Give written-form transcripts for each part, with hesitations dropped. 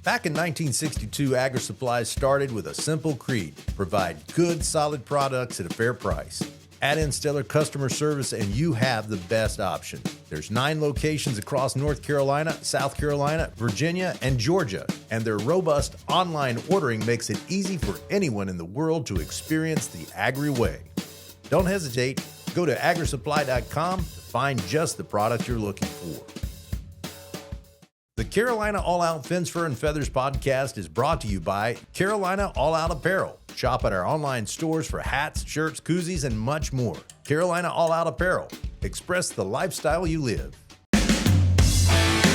Back in 1962, Agri Supplies started with a simple creed: provide good, solid products at a fair price. Add in stellar customer service and you have the best option. There's 9 locations across North Carolina, South Carolina, Virginia, and Georgia, and their robust online ordering makes it easy for anyone in the world to experience the Agri way. Don't hesitate. Go to agrisupply.com to find just the product you're looking for. The Carolina All Out Fins, Fur, and Feathers podcast is brought to you by Carolina All Out Apparel. Shop at our online stores for hats, shirts, koozies, and much more. Carolina All Out Apparel. Express the lifestyle you live.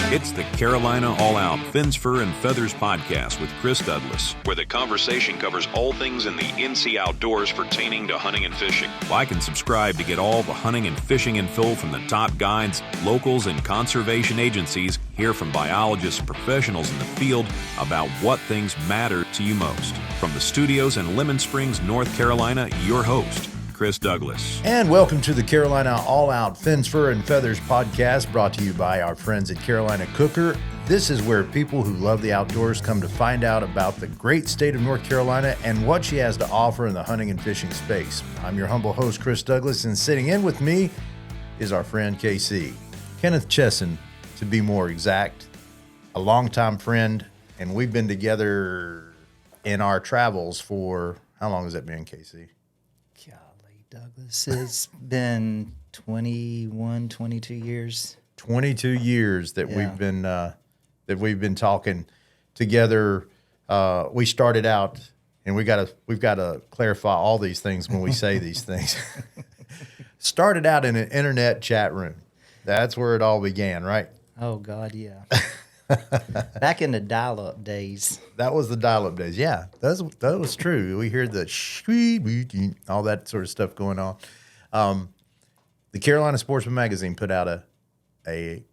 It's the Carolina All Out Fins, Fur, and Feathers podcast with Chris Douglas, where the conversation covers all things in the NC outdoors pertaining to hunting and fishing. Like and subscribe to get all the hunting and fishing info from the top guides, locals, and conservation agencies. Hear from biologists and professionals in the field about what things matter to you most. From the studios in Lemon Springs, North Carolina, your host, Chris Douglas. And welcome to the Carolina All Out Fins, Fur, and Feathers podcast, brought to you by our friends at Carolina Cooker. This is where people who love the outdoors come to find out about the great state of North Carolina and what she has to offer in the hunting and fishing space. I'm your humble host, Chris Douglas, and sitting in with me is our friend KC. Kenneth Chesson, to be more exact, a longtime friend, and we've been together in our travels for, how long has that been, KC? Douglas, it's been 21, 22 years. 22 years that we've been talking together. We started out, and we've got to clarify all these things when we say these things. Started out in an internet chat room. That's where it all began, right? Oh God, yeah. Back in the dial-up days. That was the dial-up days. Yeah, that was true. We hear the all that sort of stuff going on. The Carolina Sportsman Magazine put out made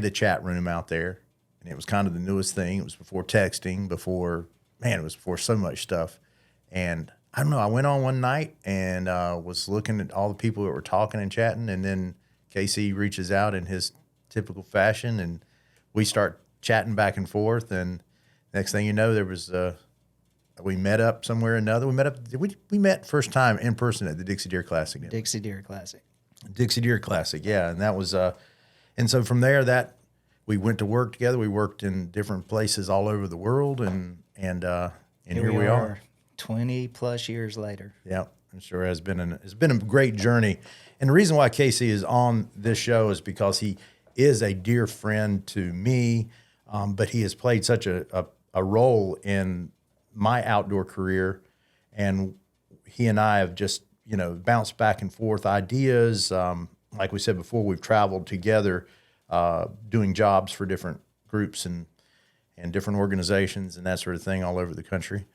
a chat room out there, and it was kind of the newest thing. It was before texting, it was before so much stuff. And I don't know, I went on one night and was looking at all the people that were talking and chatting, and then Casey reaches out in his typical fashion, and we start chatting back and forth, and next thing you know, there was we met up somewhere or another. We met first time in person at the Dixie Deer Classic. Dixie Deer Classic, yeah, and that was and so from there we went to work together. We worked in different places all over the world, and here we are 20 plus years later. Yeah, I'm sure it's been a great journey, and the reason why Casey is on this show is because he is a dear friend to me, but he has played such a role in my outdoor career, and he and I have just, bounced back and forth ideas. Like we said before, we've traveled together, doing jobs for different groups and different organizations and that sort of thing all over the country.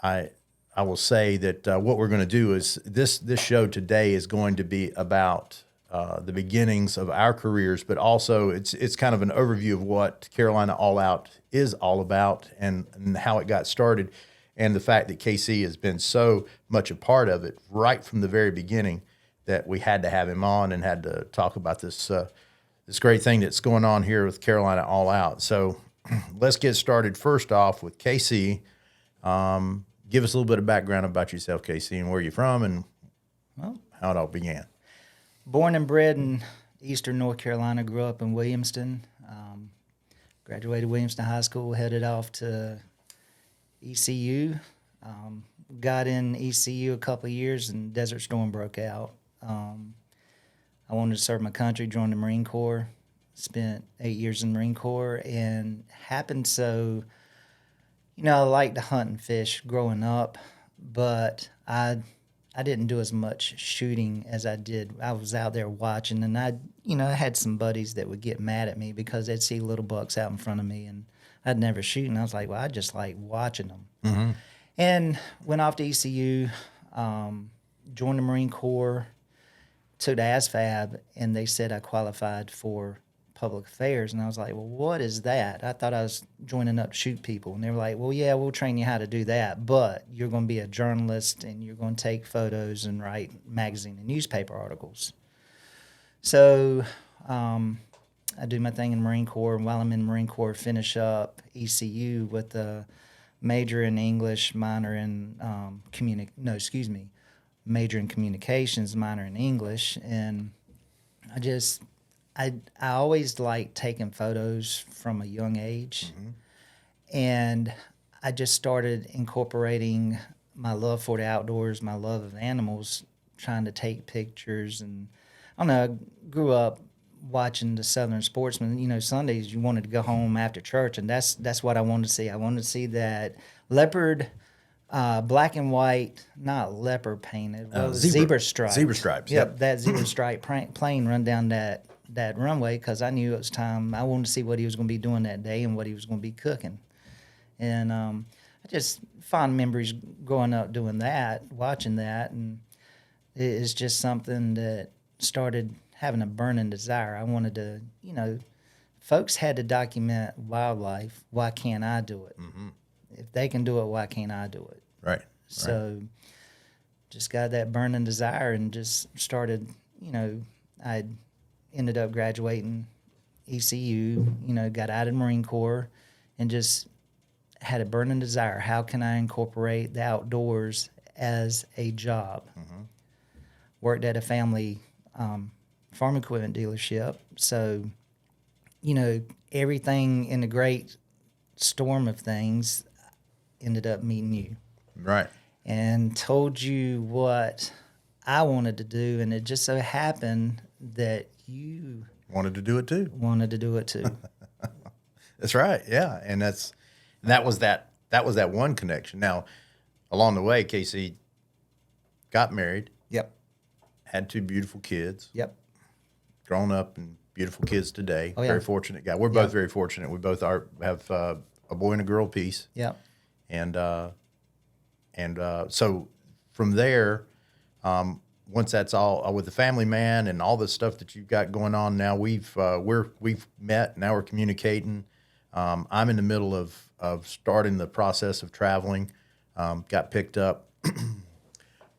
I will say that what we're going to do is this show today is going to be about the beginnings of our careers, but also it's kind of an overview of what Carolina All Out is all about and how it got started, and the fact that KC has been so much a part of it right from the very beginning that we had to have him on and had to talk about this great thing that's going on here with Carolina All Out. So let's get started first off with KC. Give us a little bit of background about yourself, KC, and where you're from and how it all began. Born and bred in eastern North Carolina, grew up in Williamston, graduated Williamston High School, headed off to ECU, got in ECU a couple of years and Desert Storm broke out. I wanted to serve my country, joined the Marine Corps, spent 8 years in the Marine Corps, and happened so, I liked to hunt and fish growing up, but I didn't do as much shooting as I did. I was out there watching, and I had some buddies that would get mad at me because they'd see little bucks out in front of me, and I'd never shoot. And I was like, well, I just like watching them. Mm-hmm. And went off to ECU, joined the Marine Corps, took the ASFAB, and they said I qualified for public affairs. And I was like, well, what is that? I thought I was joining up to shoot people. And they were like, well, yeah, we'll train you how to do that, but you're going to be a journalist and you're going to take photos and write magazine and newspaper articles. So I do my thing in the Marine Corps, and while I'm in the Marine Corps, finish up ECU with a major in English, minor in major in communications, minor in English, and I always liked taking photos from a young age, and I just started incorporating my love for the outdoors, my love of animals, trying to take pictures. And I don't know, I grew up watching the Southern Sportsman. You know, Sundays you wanted to go home after church, and that's what I wanted to see. I wanted to see that leopard, black and white, not leopard painted, zebra stripes. Zebra stripes. Yep, that zebra stripe plane run down that runway, because I knew it was time. I wanted to see what he was going to be doing that day and what he was going to be cooking. And I just fond memories growing up doing that, watching that, and it's just something that started having a burning desire. I wanted to, folks had to document wildlife. Why can't I do it? Mm-hmm. If they can do it, why can't I do it? Right. So just got that burning desire and just started, I ended up graduating ECU, got out of the Marine Corps, and just had a burning desire. How can I incorporate the outdoors as a job? Mm-hmm. Worked at a family farm equipment dealership. So, everything in the great storm of things ended up meeting you. Right. And told you what I wanted to do. And it just so happened that you wanted to do it too. That's right. Yeah. And that was that one connection. Now, along the way, Casey got married. Yep. Had 2 beautiful kids. Yep. Grown up and beautiful kids today. Oh, yeah. Very fortunate guy. We're both very fortunate. We both have a boy and a girl apiece. Yep. And so from there, once that's all with the family man and all the stuff that you've got going on now, we've met. Now we're communicating. I'm in the middle of starting the process of traveling. Got picked up.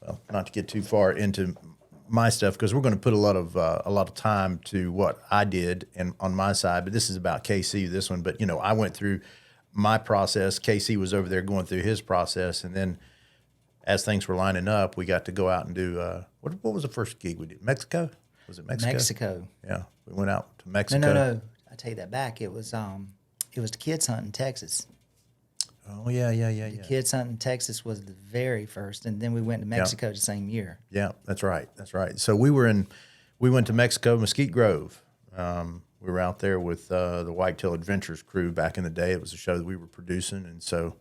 Well, not to get too far into my stuff, because we're going to put a lot of time to what I did and on my side. But this is about KC, this one. But I went through my process. KC was over there going through his process, and then as things were lining up, we got to go out and do what was the first gig we did? Mexico? Was it Mexico? Mexico. Yeah, we went out to Mexico. No. I take that back. It was the kids hunt in Texas. Oh yeah. The kids hunt in Texas was the very first, and then we went to Mexico the same year. Yeah, that's right. So we went to Mexico, Mesquite Grove. We were out there with the Whitetail Adventures crew back in the day. It was a show that we were producing, and so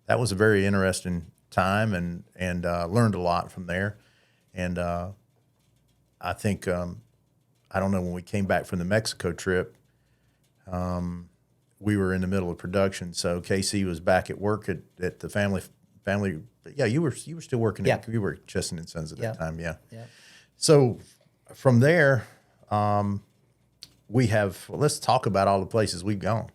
that was a very interesting time, and learned a lot from there. And I think I don't know, when we came back from the Mexico trip, we were in the middle of production, so KC was back at work at the family. Yeah, you were still working. Yeah. You were at Chesson and Sons at that time. Yeah. Yeah. So from there, let's talk about all the places we've gone.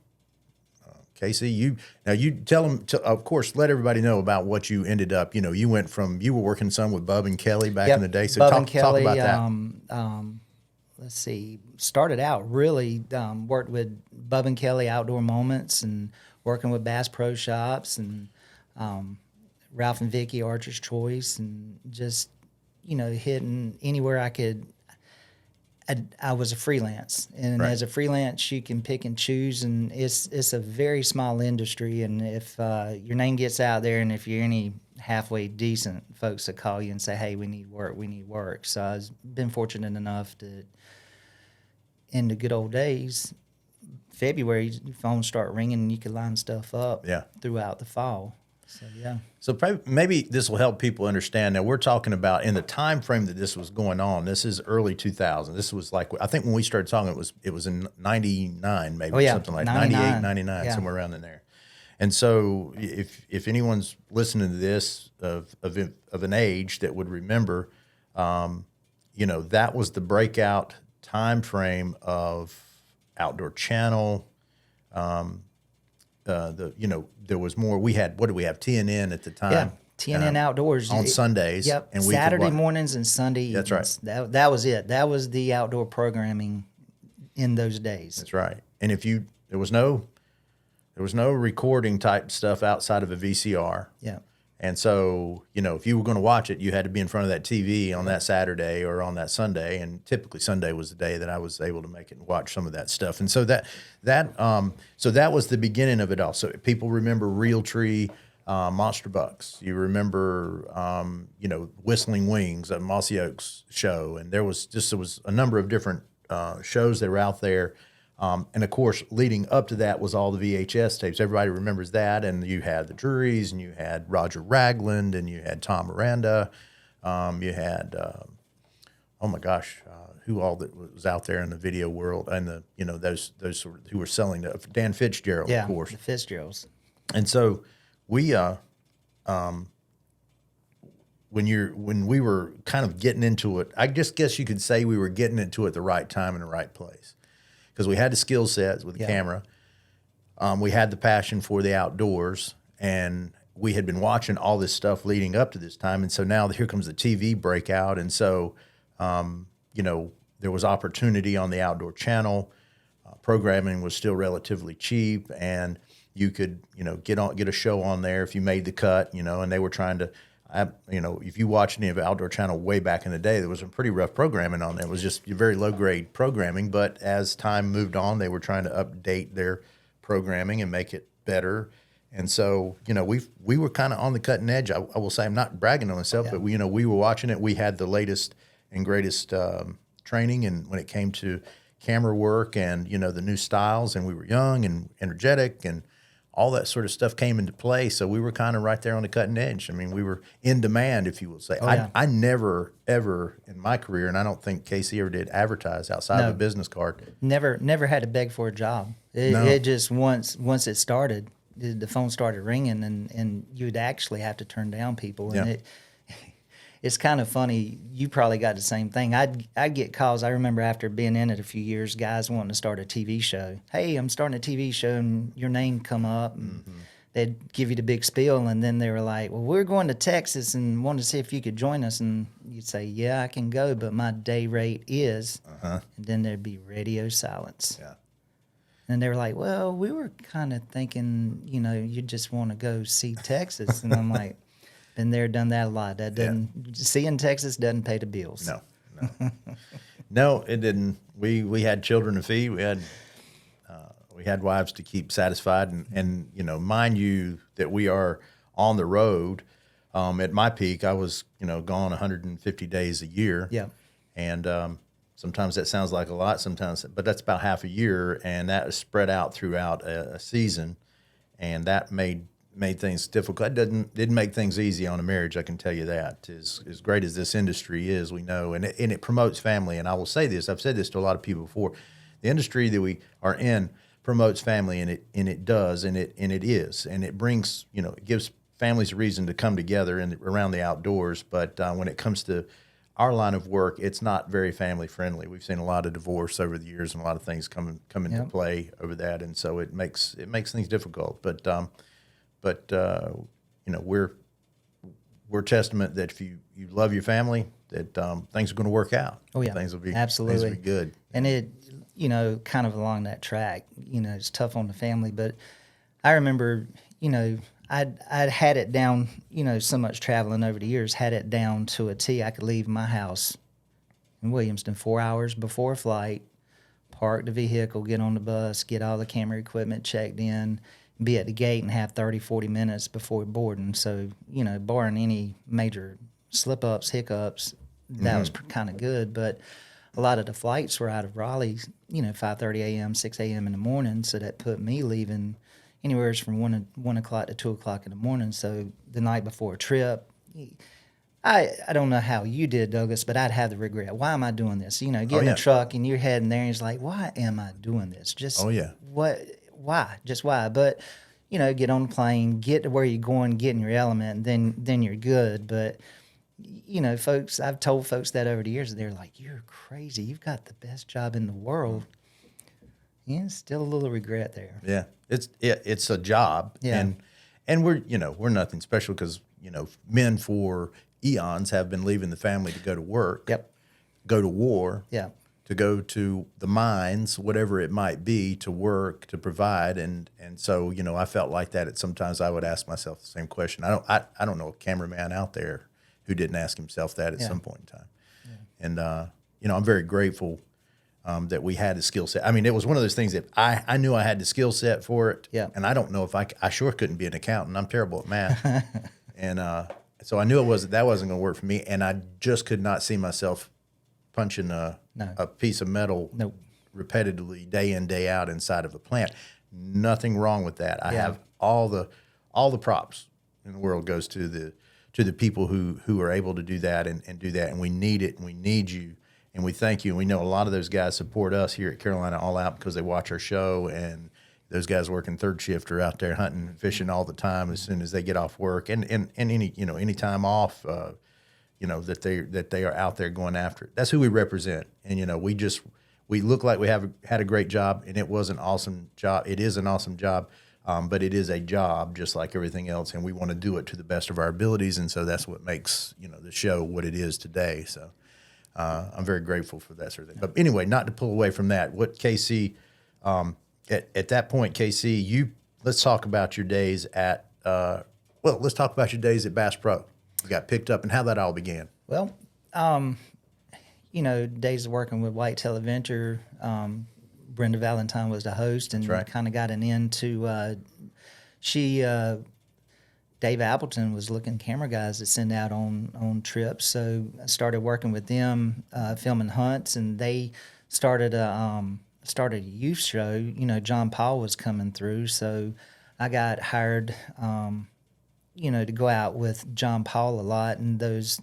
KC, you tell them, of course, let everybody know about what you ended up. You were working some with Bub and Kelly back in the day. So Bub and Kelly, talk about that. Let's see, started out really, worked with Bub and Kelly Outdoor Moments, and working with Bass Pro Shops, and Ralph and Vicky Archer's Choice, and just, hitting anywhere I could. I was a freelance, and as a freelance, you can pick and choose, and it's a very small industry. And if your name gets out there, and if you're any halfway decent, folks will call you and say, "Hey, we need work." So I've been fortunate enough to, in the good old days, February, your phones start ringing, and you could line stuff up throughout the fall. So yeah. So maybe this will help people understand. Now we're talking about in the time frame that this was going on. This is early 2000. This was like, I think when we started talking, it was in 99, maybe something like 98, 99, somewhere around in there. And so if anyone's listening to this of an age that would remember, that was the breakout time frame of Outdoor Channel. There was more. We had, what did we have? TNN at the time. Yeah, TNN Outdoors on Sundays. Yep, and Saturday mornings and Sunday evenings. That's right. That was it. That was the outdoor programming in those days. That's right. And there was no recording type stuff outside of a VCR. Yeah. And so, if you were going to watch it, you had to be in front of that TV on that Saturday or on that Sunday. And typically Sunday was the day that I was able to make it and watch some of that stuff. And so that was the beginning of it all. So people remember Realtree, Monster Bucks. You remember, Whistling Wings, a Mossy Oaks show. And there was a number of different shows that were out there. And of course, leading up to that was all the VHS tapes. Everybody remembers that. And you had the Drurys, and you had Roger Ragland, and you had Tom Miranda. You had, oh my gosh, who all that was out there in the video world, and those sort of, who were selling the Dan Fitzgerald, of course. The Fitzgeralds. And so we, when we were kind of getting into it, I just guess you could say we were getting into it at the right time and the right place. Because we had the skill sets with the camera. We had the passion for the outdoors, and we had been watching all this stuff leading up to this time. And so now here comes the TV breakout. And so, there was opportunity on the outdoor channel. Programming was still relatively cheap, and you could, get a show on there if you made the cut, and they were trying to, if you watch any of the Outdoor Channel way back in the day, there was some pretty rough programming on there. It was just very low-grade programming, but as time moved on, they were trying to update their programming and make it better. And so, we were kind of on the cutting edge. I will say, I'm not bragging on myself, but we were watching it. We had the latest and greatest training, and when it came to camera work and, the new styles, and we were young and energetic, and all that sort of stuff came into play. So we were kind of right there on the cutting edge. I mean, we were in demand, if you will say. I never, ever in my career, and I don't think Casey ever did, advertise outside of a business card. Never had to beg for a job. It just, once it started, the phone started ringing, and you would actually have to turn down people. And it's kind of funny. You probably got the same thing. I'd get calls. I remember after being in it a few years, guys wanting to start a TV show. Hey, I'm starting a TV show, and your name come up, and they'd give you the big spiel, and then they were like, well, we're going to Texas and wanted to see if you could join us. And you'd say, yeah, I can go, but my day rate is, and then there'd be radio silence. Yeah. And they were like, well, we were kind of thinking, you just want to go see Texas. And I'm like, been there, done that a lot. That doesn't, seeing Texas doesn't pay the bills. No. No, it didn't. We had children to feed. We had wives to keep satisfied, and mind you that we are on the road. At my peak, I was gone 150 days a year. Yeah, and sometimes that sounds like a lot. Sometimes, but that's about half a year, and that was spread out throughout a season, and that made things difficult. It didn't make things easy on a marriage, I can tell you that. As great as this industry is, we know, and it promotes family. And I will say this, I've said this to a lot of people before, the industry that we are in promotes family, and it does, and it is, and it brings, it gives families a reason to come together around the outdoors. But when it comes to our line of work, it's not very family friendly. We've seen a lot of divorce over the years, and a lot of things come into play over that, and so it makes things difficult. But we're testament that if you love your family, that things are going to work out. Oh yeah, things will be absolutely things will be good. And it, kind of along that track, it's tough on the family. But I remember, I'd had it down, so much traveling over the years, had it down to a T. I could leave my house in Williamston 4 hours before a flight, park the vehicle, get on the bus, get all the camera equipment checked in, be at the gate and have 30, 40 minutes before boarding. So, barring any major slip-ups, hiccups, that was kind of good. But a lot of the flights were out of Raleigh, 5:30 a.m., 6 a.m. in the morning, so that put me leaving anywhere from 1 o'clock to 2 o'clock in the morning. So the night before a trip, I don't know how you did, Douglas, but I'd have the regret. Why am I doing this? Get in the truck and you're heading there, and it's like, why am I doing this? Just why? Just why? But, get on the plane, get to where you're going, get in your element, and then you're good. But, folks, I've told folks that over the years, they're like, you're crazy. You've got the best job in the world. Yeah, still a little regret there. Yeah, it's a job. Yeah. And we're nothing special because, men for eons have been leaving the family to go to work. Yep. Go to war. Yeah. to go to the mines, whatever it might be, to work, to provide. And so, I felt like that. Sometimes I would ask myself the same question. I don't know a cameraman out there who didn't ask himself that at some point in time. Yeah. And, I'm very grateful that we had the skill set. I mean, it was one of those things that I knew I had the skill set for it. Yeah. And I don't know if I sure couldn't be an accountant. I'm terrible at math. And so I knew that wasn't going to work for me. And I just could not see myself punching a piece of metal repetitively day in, day out inside of a plant. Nothing wrong with that. I have all the props in the world goes to the people who are able to do that and do that. And we need it, and we need you, and we thank you. And we know a lot of those guys support us here at Carolina All Out because they watch our show, and those guys working third shift are out there hunting and fishing all the time as soon as they get off work, and any time off. That they are out there going after it. That's who we represent. And, we look like we had a great job, and it was an awesome job. It is an awesome job, but it is a job just like everything else, and we want to do it to the best of our abilities. And so that's what makes, the show what it is today. So I'm very grateful for that sort of thing. But anyway, not to pull away from that, what KC, at that point, KC, let's talk about your days at, let's talk about your days at Bass Pro. You got picked up, and how that all began. Well, days of working with Whitetail Adventure, Brenda Valentine was the host, and kind of got an into. Dave Appleton was looking camera guys to send out on trips, so I started working with them, filming hunts, and they started a youth show. John Paul was coming through, so I got hired. To go out with John Paul a lot and those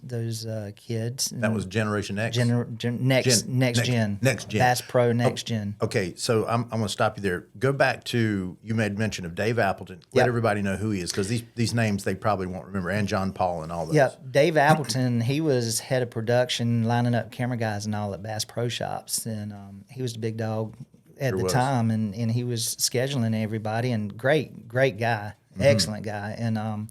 kids. That was Generation X? Next Gen. Bass Pro Next Gen. Okay, so I'm going to stop you there. Go back to, you made mention of Dave Appleton. Let everybody know who he is, because these names they probably won't remember, and John Paul and all those. Yeah, Dave Appleton, he was head of production, lining up camera guys and all at Bass Pro Shops, and he was the big dog at the time, and he was scheduling everybody, and great guy. Excellent guy, and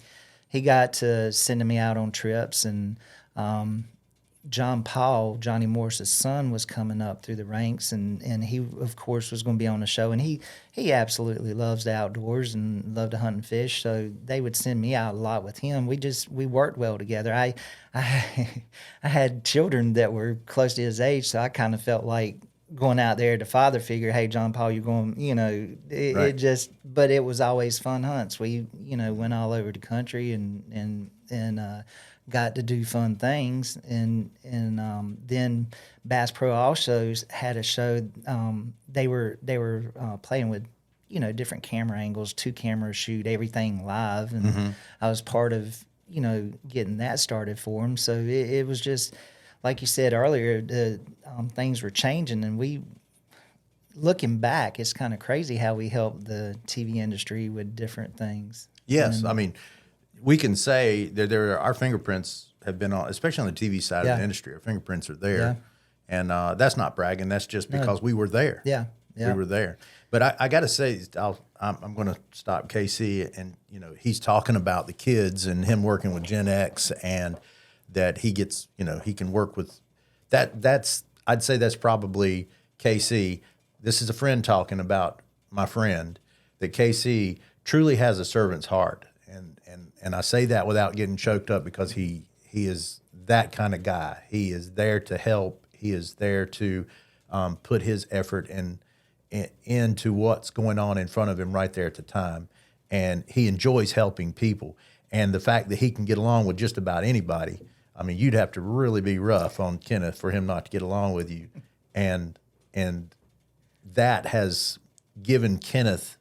he got to sending me out on trips, and John Paul, Johnny Morris's son, was coming up through the ranks, and he of course was going to be on the show, and he absolutely loves the outdoors and loved to hunt and fish, so they would send me out a lot with him. We worked well together. I had children that were close to his age, so I kind of felt like going out there, the father figure, hey, John Paul, you're going, but it was always fun hunts. We, went all over the country and got to do fun things. And then Bass Pro also had a show. They were playing with, different camera angles, 2 cameras shoot everything live. And I was part of, getting that started for them. So it was just, like you said earlier, the things were changing, and looking back, it's kind of crazy how we helped the TV industry with different things. Yes, I mean, we can say that our fingerprints have been on, especially on the TV side of the industry. Our fingerprints are there, and that's not bragging. That's just because we were there. Yeah, we were there. But I got to say, I'm going to stop KC, and he's talking about the kids and him working with Gen X, and that he gets, he can work with that. I'd say that's probably KC. This is a friend talking about my friend, that KC truly has a servant's heart. And I say that without getting choked up, because he is that kind of guy. He is there to help. He is there to put his effort into what's going on in front of him right there at the time. And he enjoys helping people. And the fact that he can get along with just about anybody, I mean, you'd have to really be rough on Kenneth for him not to get along with you. And that has given Kenneth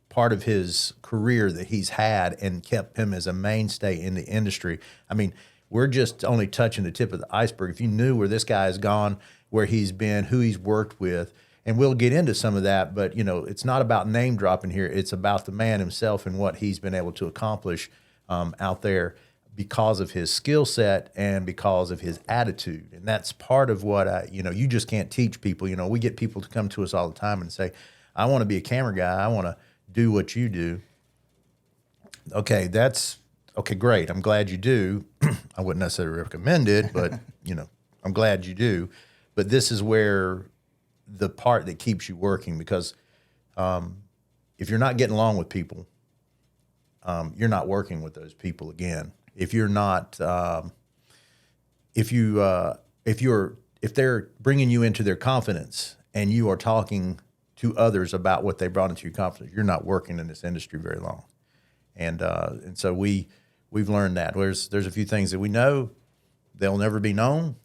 part of his career that he's had and kept him as a mainstay in the industry. I mean, we're just only touching the tip of the iceberg. If you knew where this guy has gone, where he's been, who he's worked with, and we'll get into some of that, but, it's not about name dropping here. It's about the man himself and what he's been able to accomplish out there, because of his skill set and because of his attitude. And that's part of what you just can't teach people. We get people to come to us all the time and say, I want to be a camera guy. I want to do what you do. Okay, great. I'm glad you do. I wouldn't necessarily recommend it, but, I'm glad you do. But this is where the part that keeps you working, because if you're not getting along with people, you're not working with those people again. If you're not, if they're bringing you into their confidence and you are talking to others about what they brought into your confidence, you're not working in this industry very long. And so we've learned that. There's a few things that we know they'll never be known,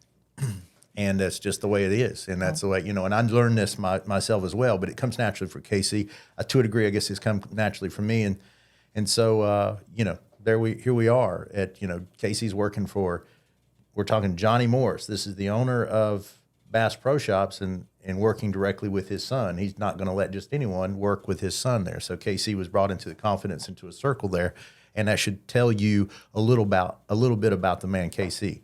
and that's just the way it is. And that's the way, and I learned this myself as well. But it comes naturally for Casey. To a degree, I guess it's come naturally for me. And so here we are at Casey's working for. We're talking Johnny Morris. This is the owner of Bass Pro Shops and working directly with his son. He's not going to let just anyone work with his son there. So KC was brought into the confidence, into a circle there, and that should tell you a little bit about the man KC.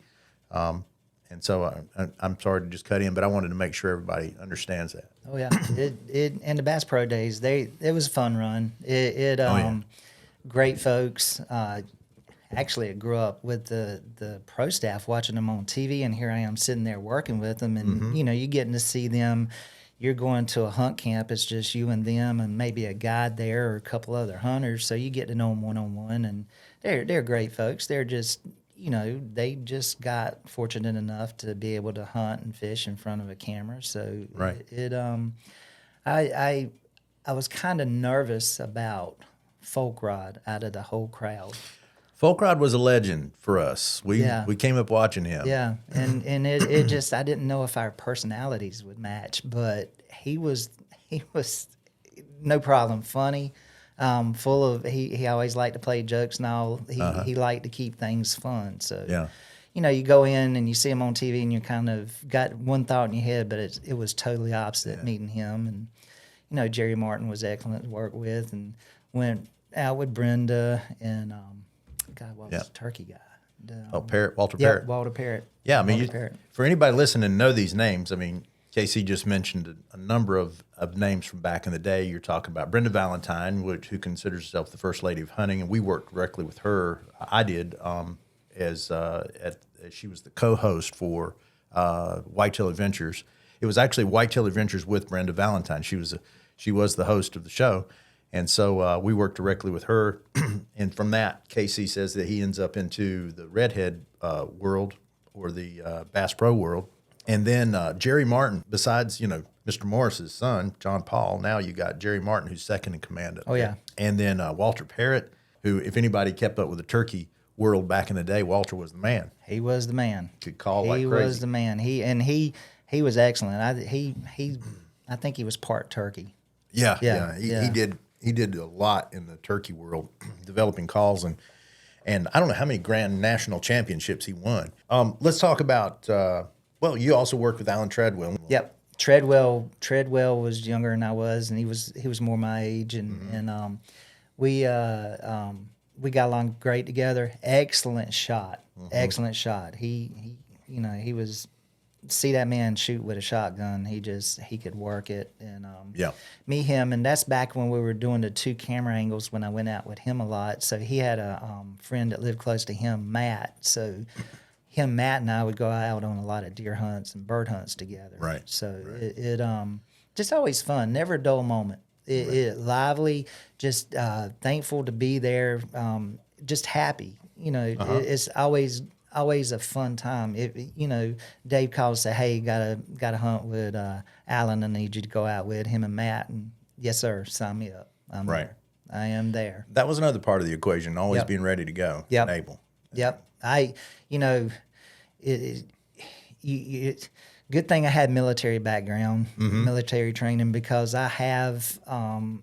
And so I'm sorry to just cut in, but I wanted to make sure everybody understands that. Oh yeah, and the Bass Pro days, it was a fun run. Great folks. Actually, I grew up with the pro staff, watching them on TV, and here I am sitting there working with them, and you're getting to see them. You're going to a hunt camp; it's just you and them, and maybe a guide there or a couple other hunters. So you get to know them one-on-one, and they're great folks. They're just they just got fortunate enough to be able to hunt and fish in front of a camera. So right. I was kind of nervous about Folk Rod out of the whole crowd. Folk Rod was a legend for us. We came up watching him. Yeah, and it just, I didn't know if our personalities would match, but he was no problem, funny, full of, he always liked to play jokes and all. He liked to keep things fun. So you go in and you see him on TV and you kind of got one thought in your head, but it was totally opposite meeting him. And Jerry Martin was excellent to work with, and went out with Brenda and God, what was the turkey guy? Walter Parrott. Walter Parrott. Yeah, I mean, for anybody listening and know these names, I mean, Casey just mentioned a number of names from back in the day. You're talking about Brenda Valentine, who considers herself the first lady of hunting, and we worked directly with her. I did, as she was the co-host for Whitetail Adventures. It was actually Whitetail Adventures with Brenda Valentine. She was the host of the show. And so we worked directly with her. And from that, Casey says that he ends up into the redhead world, or the Bass Pro world. And then Jerry Martin, besides, Mr. Morris's son, John Paul, now you got Jerry Martin, who's second in command. And then Walter Parrott, who, if anybody kept up with the turkey world back in the day, Walter was the man. He was the man. Could call like crazy. He was the man. He was excellent. I think he was part turkey. Yeah. He did a lot in the turkey world, developing calls, and I don't know how many grand national championships he won. Let's talk about, you also worked with Alan Treadwell. Yep. Treadwell was younger than I was, and he was more my age, and we got along great together. Excellent shot. Excellent shot. He was, see that man shoot with a shotgun. He could work it. And me, him, and that's back when we were doing the 2 camera angles, when I went out with him a lot. So he had a friend that lived close to him, Matt. So Matt and I would go out on a lot of deer hunts and bird hunts together. Right. So it just always fun, never a dull moment. It lively, just thankful to be there, just happy. It's always a fun time. Dave calls and say, "Hey, got to hunt with Alan. I need you to go out with him and Matt." And yes, sir, sign me up. I'm there. I am there. That was another part of the equation, always being ready to go. Yep. And able. Yep. Good thing I had military background, military training, because I have, over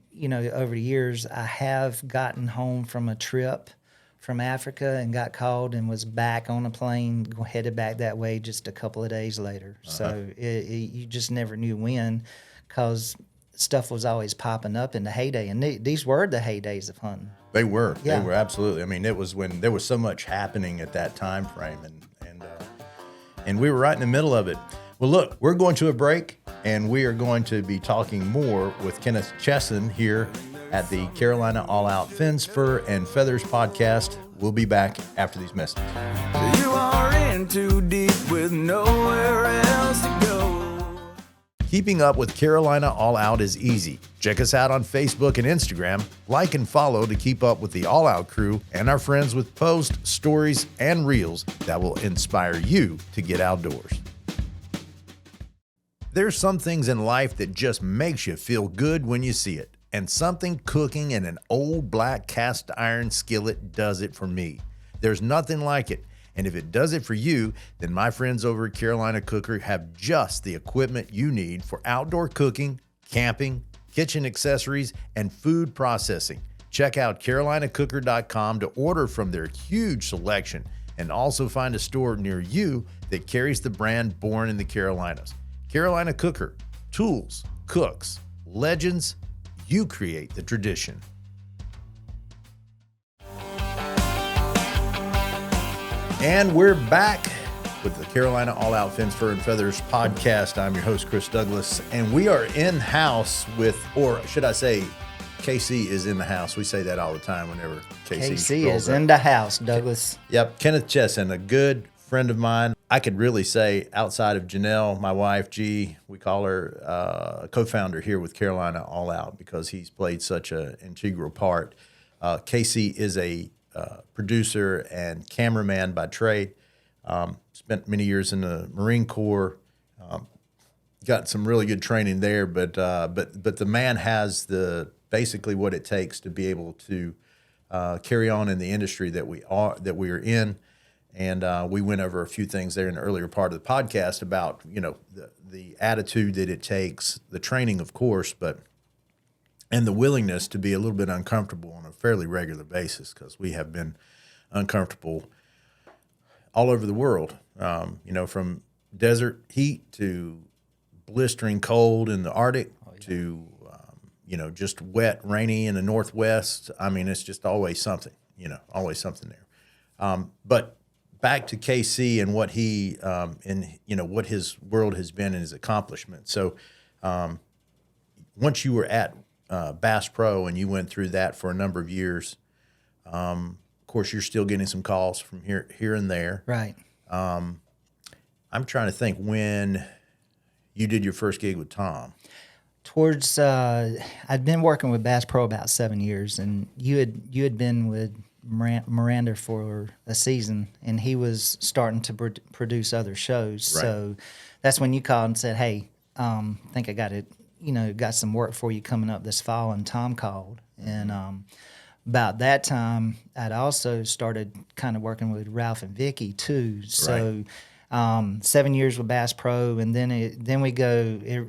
the years, I have gotten home from a trip from Africa and got called and was back on a plane, headed back that way just a couple of days later. So you just never knew when, because stuff was always popping up in the heyday. And these were the heydays of hunting. They were. Yeah. They were, absolutely. I mean, it was when there was so much happening at that time frame, and we were right in the middle of it. Well, look, we're going to a break, and we are going to be talking more with Kenneth Chesson here at the Carolina Allout Fins, Fur, and Feathers podcast. We'll be back after these messages. You are in too deep with nowhere else to go. Keeping up with Carolina All Out is easy. Check us out on Facebook and Instagram. Like and follow to keep up with the All Out crew and our friends with posts, stories, and reels that will inspire you to get outdoors. There's some things in life that just makes you feel good when you see it. And something cooking in an old black cast iron skillet does it for me. There's nothing like it. And if it does it for you, then my friends over at Carolina Cooker have just the equipment you need for outdoor cooking, camping, kitchen accessories, and food processing. Check out carolinacooker.com to order from their huge selection and also find a store near you that carries the brand born in the Carolinas. Carolina Cooker, tools, cooks, legends, you create the tradition. And we're back with the Carolina All Out Fins, Fur, and Feathers podcast. I'm your host, Chris Douglas, and we are in-house with, or should I say, KC is in the house. We say that all the time whenever KC is in the house, Douglas. Yep, Kenneth Chesson, a good friend of mine. I could really say outside of Janelle, my wife, G, we call her a co-founder here with Carolina All Out because he's played such an integral part. KC is a producer and cameraman by trade. Spent many years in the Marine Corps. Got some really good training there, but the man has basically what it takes to be able to carry on in the industry that we are in. And we went over a few things there in the earlier part of the podcast about the attitude that it takes, the training, of course, and the willingness to be a little bit uncomfortable on a fairly regular basis, because we have been uncomfortable all over the world, from desert heat to blistering cold in the Arctic to, just wet, rainy in the Northwest. I mean, it's just always something, always something there. But back to KC and what he, what his world has been and his accomplishments. So once you were at Bass Pro and you went through that for a number of years, of course, you're still getting some calls from here and there. Right. I'm trying to think when you did your first gig with Tom. I'd been working with Bass Pro about 7 years, and you had been with Miranda for a season, and he was starting to produce other shows. Right. So that's when you called and said, "Hey, think I got it. Got some work for you coming up this fall," and Tom called. And about that time, I'd also started kind of working with Ralph and Vicky too. So 7 years with Bass Pro, and then it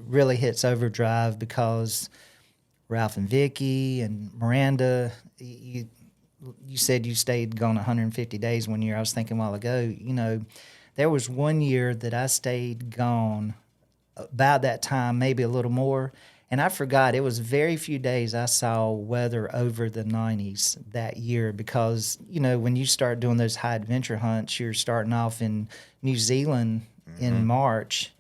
really hits overdrive because Ralph and Vicky and Miranda, you said you stayed gone 150 days 1 year. I was thinking a while ago, there was 1 year that I stayed gone about that time, maybe a little more. And I forgot, it was very few days I saw weather over the 90s that year because, when you start doing those high adventure hunts, you're starting off in New Zealand in March,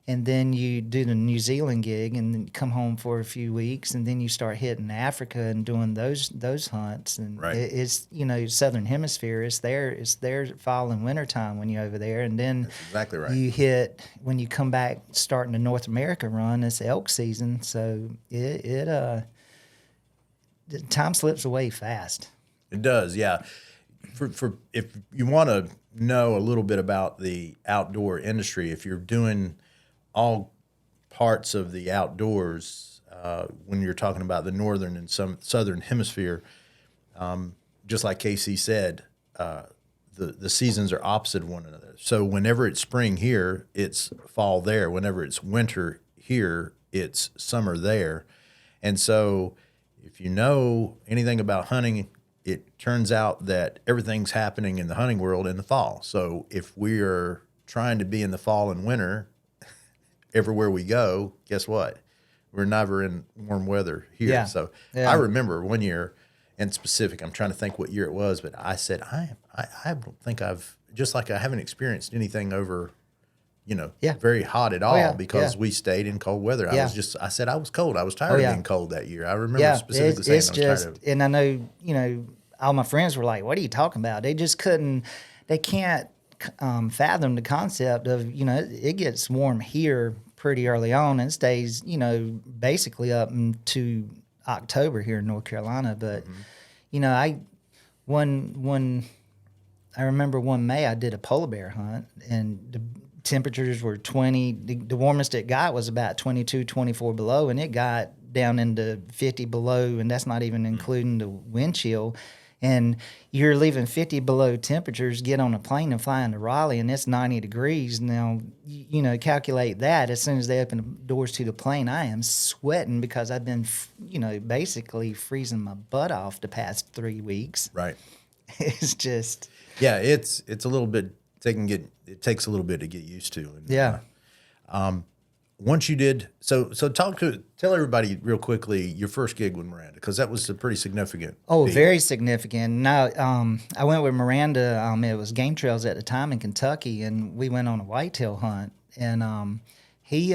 and then you do the New Zealand gig and then come home for a few weeks, and then you start hitting Africa and doing those hunts. And it's, Southern Hemisphere, it's their fall and winter time when you're over there. And then that's exactly right. You hit, when you come back starting the North America run, it's elk season. So the time slips away fast. It does, yeah. For if you want to know a little bit about the outdoor industry, if you're doing all parts of the outdoors, when you're talking about the northern and some southern hemisphere, just like KC said, the seasons are opposite one another. So whenever it's spring here, it's fall there. Whenever it's winter here, it's summer there. And so if you know anything about hunting, it turns out that everything's happening in the hunting world in the fall. So if we are trying to be in the fall and winter everywhere we go, guess what? We're never in warm weather here. Yeah. So I remember one year in specific, I'm trying to think what year it was, but I said, I don't think I haven't experienced anything over, very hot at all because we stayed in cold weather. I said I was cold. I was tired of being cold that year. I remember specifically saying I was tired of it. And I know, all my friends were like, what are you talking about? They just can't fathom the concept of, it gets warm here pretty early on and stays, basically up into October here in North Carolina. But, I remember one May I did a polar bear hunt, and the temperatures were 20. The warmest it got was about 22, 24 below, and it got down into 50 below, and that's not even including the wind chill. And you're leaving 50 below temperatures, get on a plane and fly into Raleigh, and it's 90 degrees. Now, calculate that. As soon as they open the doors to the plane, I am sweating because I've been, basically freezing my butt off the past 3 weeks. Right. It's just... Yeah, it's a little bit, it takes a little bit to get used to. And, yeah. Once you did, so tell everybody real quickly your first gig with Miranda, because that was a pretty significant. Oh, deal. Very significant. Now, I went with Miranda. It was game trails at the time in Kentucky, and we went on a whitetail hunt. And he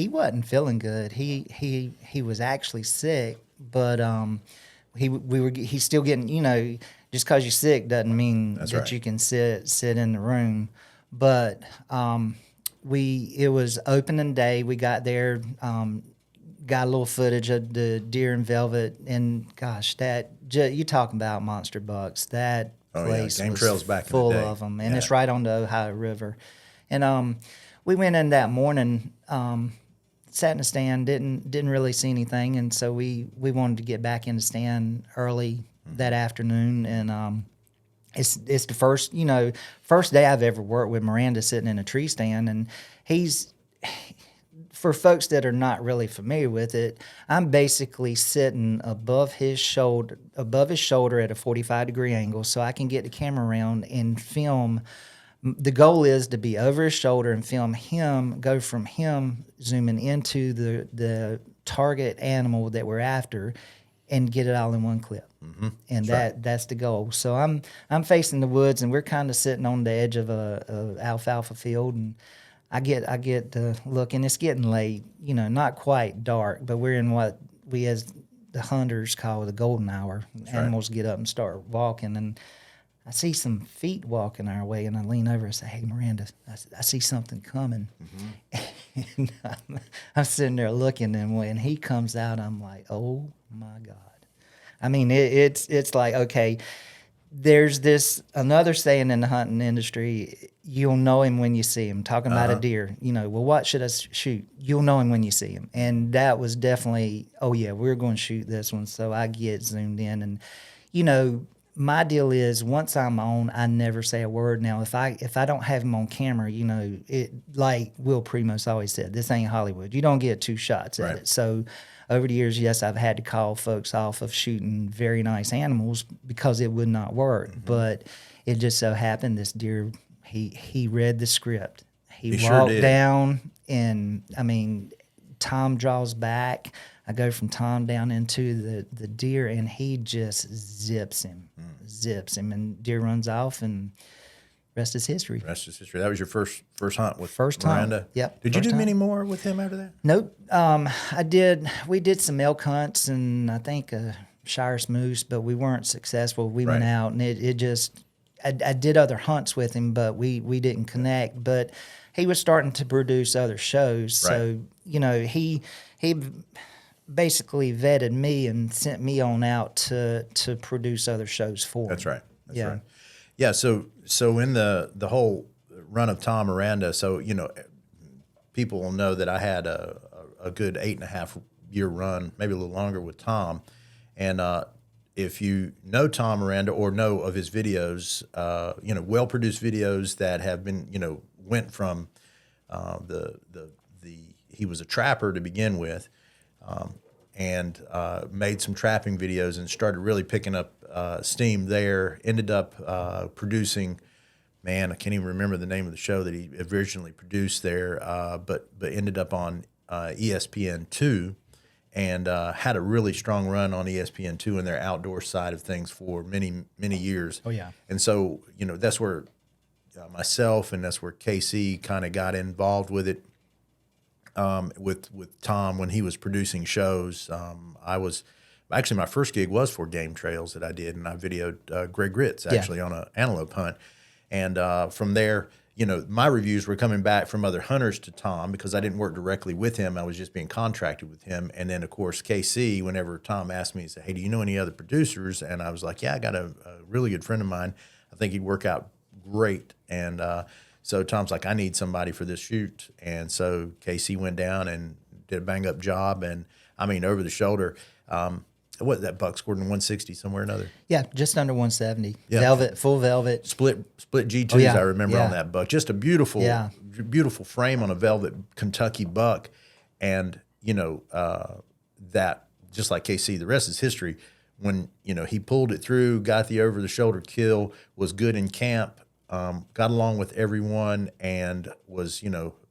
wasn't feeling good. He was actually sick, but he's still getting. Just because you're sick doesn't mean That's that right. you can sit in the room. But it was opening day. We got there, got a little footage of the deer and velvet, and gosh, you talking about monster bucks. That place Game was trails back full in the day. of them, and it's right on the Ohio River. And we went in that morning, sat in the stand, didn't really see anything, and so we wanted to get back in the stand early that afternoon, and it's the first day I've ever worked with Miranda sitting in a tree stand, and for folks that are not really familiar with it, I'm basically sitting above his shoulder at a 45-degree angle, so I can get the camera around and film. The goal is to be over his shoulder and film him, go from him zooming into the target animal that we're after, and get it all in one clip. Mm-hmm. And that's the goal. So I'm facing the woods, and we're kind of sitting on the edge of a alfalfa field, and I get the look, and it's getting late, not quite dark, but we're in what we as the hunters call the golden hour. Animals get up and start walking, and I see some feet walking our way, and I lean over and say, "Hey, Miranda, I see something coming." Mm-hmm. And I'm sitting there looking, and when he comes out, I'm like, "Oh my God!" I mean, it's like, okay, there's another saying in the hunting industry: you'll know him when you see him. Talking about a deer, well, what should I shoot? You'll know him when you see him, and that was definitely, oh yeah, we're going to shoot this one. So I get zoomed in, and my deal is once I'm on, I never say a word. Now, if I don't have him on camera, it, like Will Primos always said, this ain't Hollywood. You don't get two shots at it. So over the years, yes, I've had to call folks off of shooting very nice animals because it would not work. Mm-hmm. But it just so happened this deer, he read the script. He walked sure down, and I mean, Tom draws back. I go from Tom down into the deer, and he just zips him, and deer runs off, and rest is history. Rest is history. That was your first hunt with First Miranda? Hunt. Yep. Did you do many more with him after that? Nope. We did some elk hunts, and I think a Shire's moose, but we weren't successful. We went out, and it just, I did other hunts with him, but we didn't connect. But he was starting to produce other shows, so he basically vetted me and sent me on out to produce other shows for him. That's right. That's right. Yeah. So in the whole run of Tom Miranda, so people will know that I had a good 8.5 year run, maybe a little longer with Tom, and if you know Tom Miranda or know of his videos, well produced videos that have been went from he was a trapper to begin with. And made some trapping videos and started really picking up steam there. Ended up producing, man, I can't even remember the name of the show that he originally produced there, but ended up on ESPN2 and had a really strong run on ESPN2 in their outdoor side of things for many, many years. Oh, yeah. And so, that's where myself and that's where KC kind of got involved with it. With Tom when he was producing shows. I was actually, my first gig was for Game Trails that I did, and I videoed Greg Ritz actually on an antelope hunt. And from there, my reviews were coming back from other hunters to Tom because I didn't work directly with him. I was just being contracted with him. And then, of course, KC, whenever Tom asked me, he said, hey, do you know any other producers? And I was like, yeah, I got a really good friend of mine. I think he'd work out great. And so Tom's like, I need somebody for this shoot. And so KC went down and did a bang-up job. And, I mean, over the shoulder. What that buck scored in 160 somewhere or another? Yeah, just under 170. Yeah. Velvet, full velvet. Split G2s, yeah. I remember on that buck. Just a beautiful frame on a velvet Kentucky buck. And, that, just like KC, the rest is history. When, he pulled it through, got the over-the-shoulder kill, was good in camp, got along with everyone, and was,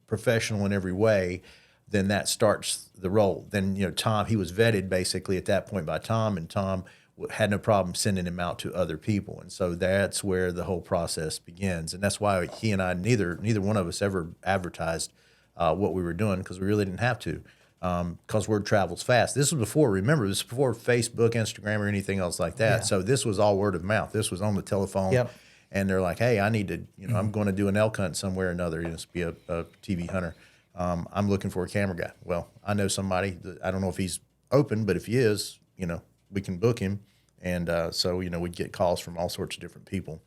professional in every way, then that starts the role. Then, Tom, he was vetted basically at that point by Tom, and Tom had no problem sending him out to other people. And so that's where the whole process begins. And that's why he and I, neither one of us ever advertised what we were doing, because we really didn't have to, because word travels fast. This was before Facebook, Instagram, or anything else like that. Yeah. So this was all word of mouth. This was on the telephone. Yep. And they're like, hey, I need to, I'm going to do an elk hunt somewhere or another. Be a TV hunter. I'm looking for a camera guy. Well, I know somebody. I don't know if he's open, but if he is, we can book him. And so, we'd get calls from all sorts of different people,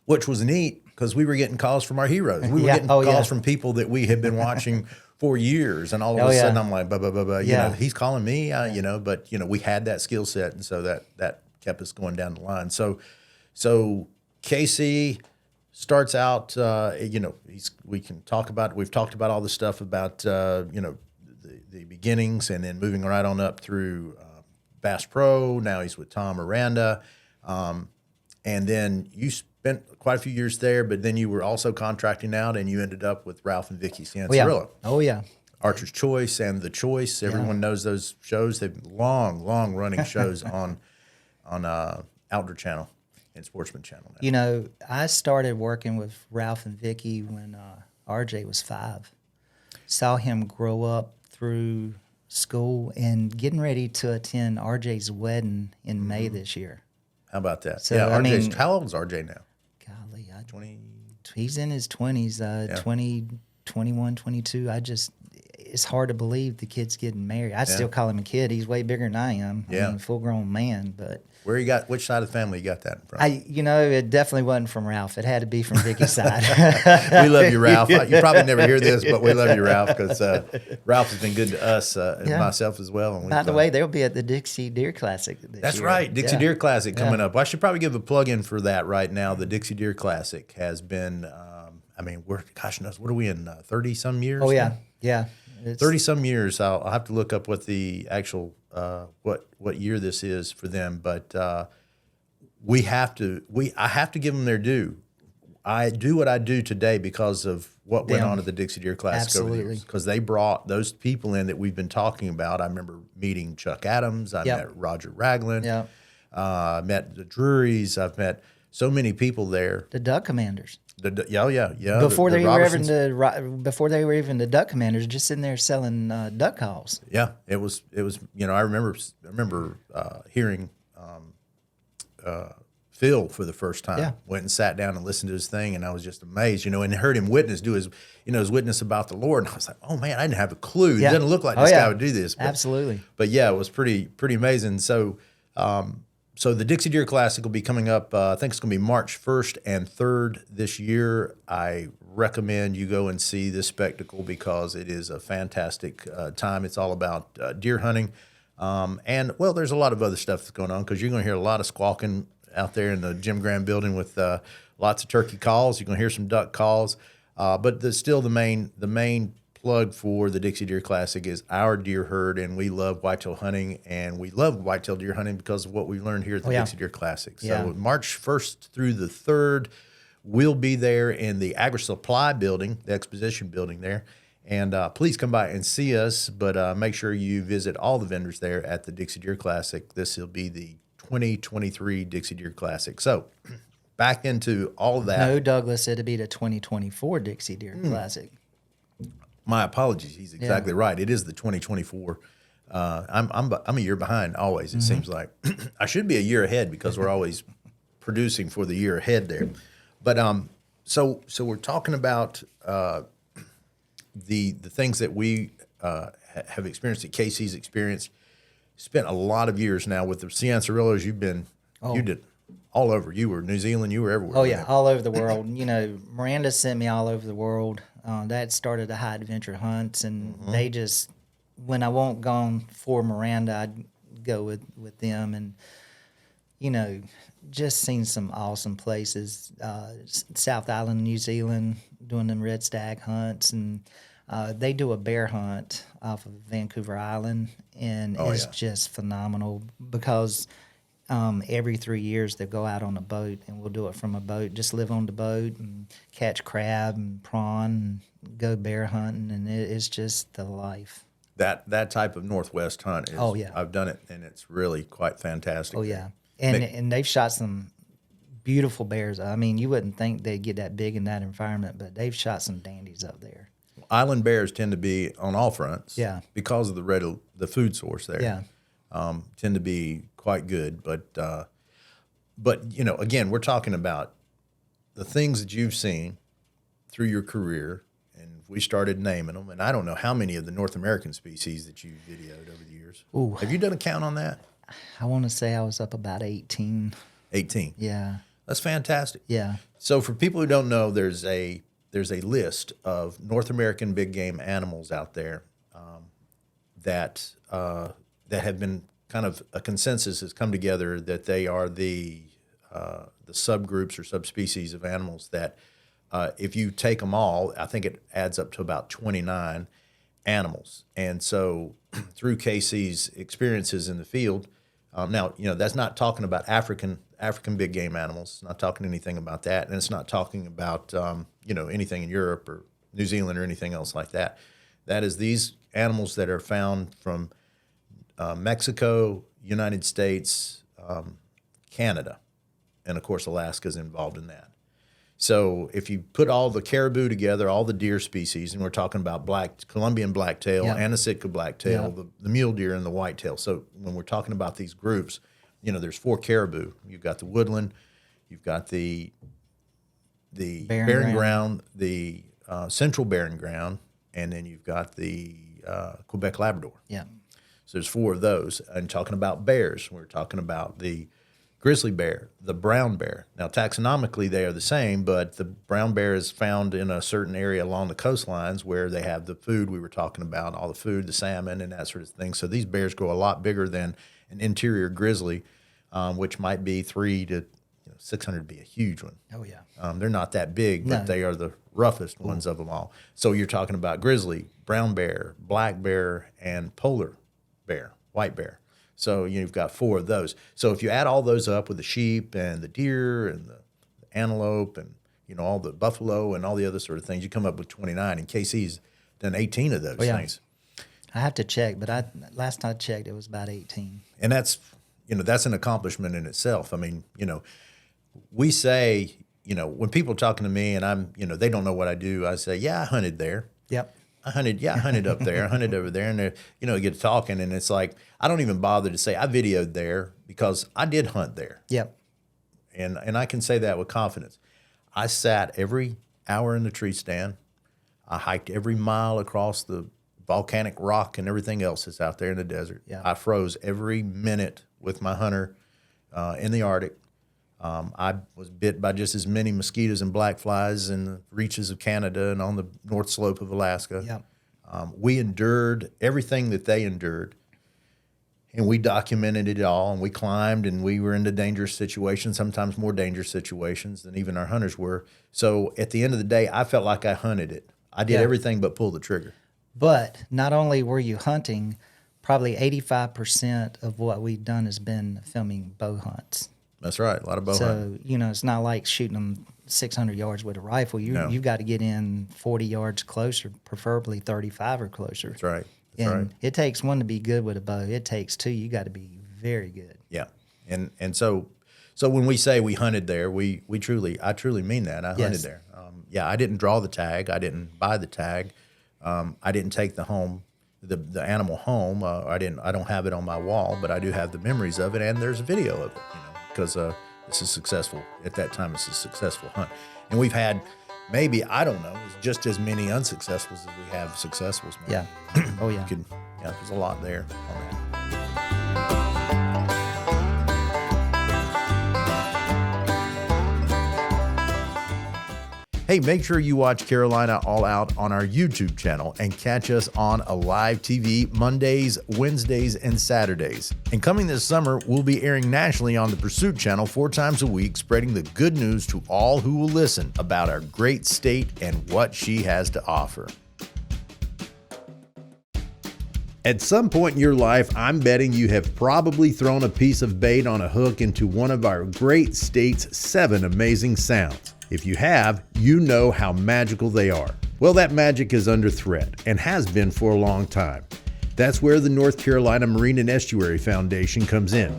which was neat because we were getting calls from our heroes. We were getting calls from people that we had been watching for years. And all of a sudden I'm like, he's calling me, but, we had that skill set. And so that kept us going down the line. So KC starts out, we've talked about all the stuff about, the beginnings, and then moving right on up through Bass Pro. Now he's with Tom Miranda. And then you spent quite a few years there, but then you were also contracting out, and you ended up with Ralph and Vicky Cianciarulo. Oh, yeah. Archer's Choice and The Choice. Everyone knows those shows. They've been long running shows on Outdoor Channel and Sportsman Channel now. I started working with Ralph and Vicky when RJ was 5. Saw him grow up through school and getting ready to attend RJ's wedding in May this year. How about that? So, RJ's, how old is RJ now? Golly, 20. He's in his 20s, 20, 21, 22. It's hard to believe the kid's getting married. I still call him a kid. He's way bigger than I am. I mean, full-grown man, but... Which side of the family you got that from? It definitely wasn't from Ralph. It had to be from Vicky's side. We love you, Ralph. You probably never hear this, but we love you, Ralph, because Ralph has been good to us and myself as well. And by the way, they'll be at the Dixie Deer Classic this year. That's right, Dixie Deer Classic coming up. Well, I should probably give a plug-in for that right now. The Dixie Deer Classic has been, what are we in, 30-some years? Oh, yeah, yeah. 30-some years. I'll have to look up what the actual what year this is for them, but I have to give them their due. I do what I do today because of what went on at the Dixie Deer Classic over the years, because they brought those people in that we've been talking about. I remember meeting Chuck Adams. I met Roger Ragland. I met the Drurys. I've met so many people there. The Duck Commanders. Before they were even the Duck Commanders, just sitting there selling duck calls. Yeah, it was. I remember hearing Phil for the first time. Yeah. Went and sat down and listened to his thing, and I was just amazed. And heard him do his witness about the Lord, and I was like, oh man, I didn't have a clue. It doesn't look like this guy would do this. But, absolutely. But yeah, it was pretty amazing. So. So the Dixie Deer Classic will be coming up, I think it's going to be March 1st and 3rd this year. I recommend you go and see this spectacle because it is a fantastic time. It's all about deer hunting. And, there's a lot of other stuff that's going on because you're going to hear a lot of squawking out there in the Jim Graham building with lots of turkey calls. You're going to hear some duck calls. But still the main plug for the Dixie Deer Classic is our deer herd, and we love whitetail hunting, and we love whitetail deer hunting because of what we learned here at the Dixie Deer Classic. So March 1st through the 3rd, we'll be there in the Agri Supply building, the exposition building there, and please come by and see us, but make sure you visit all the vendors there at the Dixie Deer Classic. This will be the 2023 Dixie Deer Classic. So back into all of that. No, Douglas, it'll be the 2024 Dixie Deer Classic. My apologies. He's exactly right. It is the 2024. I'm a year behind always. It seems like I should be a year ahead because we're always producing for the year ahead there. But So we're talking about the things that we have experienced, that Casey's experienced. Spent a lot of years now with the Ciancerillos. You did all over. You were New Zealand. You were everywhere. Oh yeah, all over the world. You know, Miranda sent me all over the world. That started the high adventure hunts, and they just, when I won't gone for Miranda, I'd go with them, and you know, just seen some awesome places. South Island, New Zealand, doing them red stag hunts, and they do a bear hunt off of Vancouver Island, and it's just phenomenal because every 3 years they go out on a boat, and we'll do it from a boat, just live on the boat and catch crab and prawn and go bear hunting, and it's just the life. That type of Northwest hunt is, I've done it, and it's really quite fantastic. Oh yeah, and they've shot some beautiful bears. I mean, you wouldn't think they'd get that big in that environment, but they've shot some dandies up there. Island bears tend to be on all fronts, because of the food source there. Tend to be quite good, but you know, again, we're talking about the things that you've seen through your career, and we started naming them, and I don't know how many of the North American species that you videoed over the years. Ooh. Have you done a count on that? I want to say I was up about 18. 18. Yeah. That's fantastic. Yeah. So for people who don't know, there's a list of North American big game animals out there that have been kind of a consensus has come together that they are the subgroups or subspecies of animals that if you take them all, I think it adds up to about 29 animals. And so through Casey's experiences in the field, now, you know, that's not talking about African big game animals. It's not talking anything about that. And it's not talking about, you know, anything in Europe or New Zealand or anything else like that. That is these animals that are found from Mexico, United States, Canada, and of course Alaska is involved in that. So if you put all the caribou together, all the deer species, and we're talking about Columbian blacktail, and the Sitka blacktail, the mule deer, and the whitetail. So when we're talking about these groups, you know, there's 4 caribou. You've got the woodland, you've got the barren ground, the central barren ground, and then you've got the Quebec Labrador. Yeah. So there's 4 of those. And talking about bears, we're talking about the grizzly bear, the brown bear. Now, taxonomically, they are the same, but the brown bear is found in a certain area along the coastlines where they have the food we were talking about, all the food, the salmon, and that sort of thing. So these bears grow a lot bigger than an interior grizzly, which might be 300 to 600 would be a huge one. Oh, yeah. They're not that big, but they are the roughest ones of them all. So you're talking about grizzly, brown bear, black bear, and polar bear, white bear. So you've got 4 of those. So if you add all those up with the sheep and the deer and the antelope and, you know, all the buffalo and all the other sort of things, you come up with 29. And Casey's done 18 of those things. I have to check, but last I checked, it was about 18. And that's, you know, that's an accomplishment in itself. I mean, you know, we say, you know, when people are talking to me and I'm, you know, they don't know what I do, I say, yeah, I hunted there. Yep. I hunted up there, I hunted over there, and you know, get talking, and it's like I don't even bother to say I videoed there because I did hunt there. Yep. And I can say that with confidence. I sat every hour in the tree stand. I hiked every mile across the volcanic rock and everything else that's out there in the desert. Yeah. I froze every minute with my hunter in the Arctic. I was bit by just as many mosquitoes and black flies in the reaches of Canada and on the north slope of Alaska. Yep. We endured everything that they endured, and we documented it all, and we climbed, and we were into dangerous situations, sometimes more dangerous situations than even our hunters were. So at the end of the day, I felt like I hunted it. I did everything but pull the trigger. But not only were you hunting, probably 85% of what we've done has been filming bow hunts. That's right, a lot of bow hunting. So, you know, it's not like shooting them 600 yards with a rifle. You've got to get in 40 yards closer, preferably 35 or closer. That's right. And it takes one to be good with a bow. It takes 2. You got to be very good. Yeah. And so when we say we hunted there, I truly mean that. I hunted there. I didn't draw the tag. I didn't buy the tag. I didn't take the animal home. I don't have it on my wall, but I do have the memories of it, and there's a video of it, you know, because It's a successful, at that time, it's a successful hunt. And we've had maybe, I don't know, just as many unsuccessfuls as we have successfuls. Maybe. Yeah. Oh, yeah. There's a lot there on that. Hey, make sure you watch Carolina All Out on our YouTube channel and catch us on Alive TV Mondays, Wednesdays, and Saturdays. And coming this summer, we'll be airing nationally on the Pursuit channel 4 times a week, spreading the good news to all who will listen about our great state and what she has to offer. At some point in your life, I'm betting you have probably thrown a piece of bait on a hook into one of our great state's 7 amazing sounds. If you have, you know how magical they are. Well, that magic is under threat and has been for a long time. That's where the North Carolina Marine and Estuary Foundation comes in,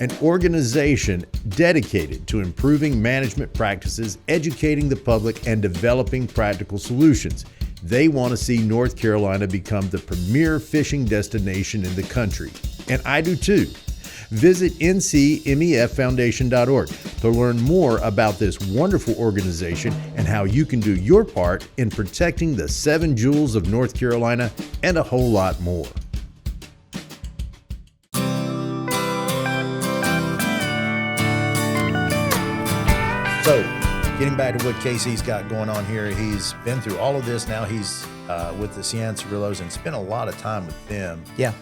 an organization dedicated to improving management practices, educating the public, and developing practical solutions. They want to see North Carolina become the premier fishing destination in the country. And I do too. Visit ncmeffoundation.org to learn more about this wonderful organization and how you can do your part in protecting the 7 jewels of North Carolina and a whole lot more. So, getting back to what Casey's got going on here, he's been through all of this. Now he's with the Cianciarillos and spent a lot of time with them. Yeah.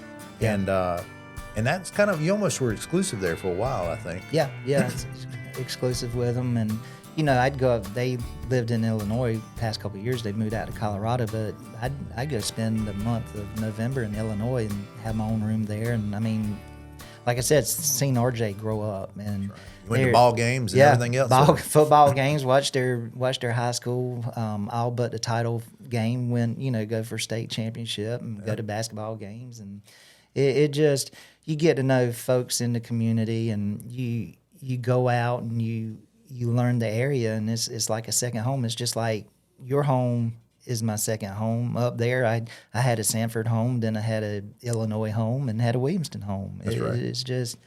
And that's kind of, you almost were exclusive there for a while, I think. Yeah, it's exclusive with them. And, I'd go up, they lived in Illinois past couple of years. They moved out to Colorado, but I'd go spend the month of November in Illinois and have my own room there. And, like I said, seen RJ grow up. And right. You went to ball games and everything else? Football games, watched their high school, all but the title game, go for state championship and go to basketball games. And it just, you get to know folks in the community, and you go out and you learn the area, and it's like a second home. It's just like your home is my second home. Up there, I had a Sanford home, then I had a Illinois home, and had a Williamston home. That's right. It's just,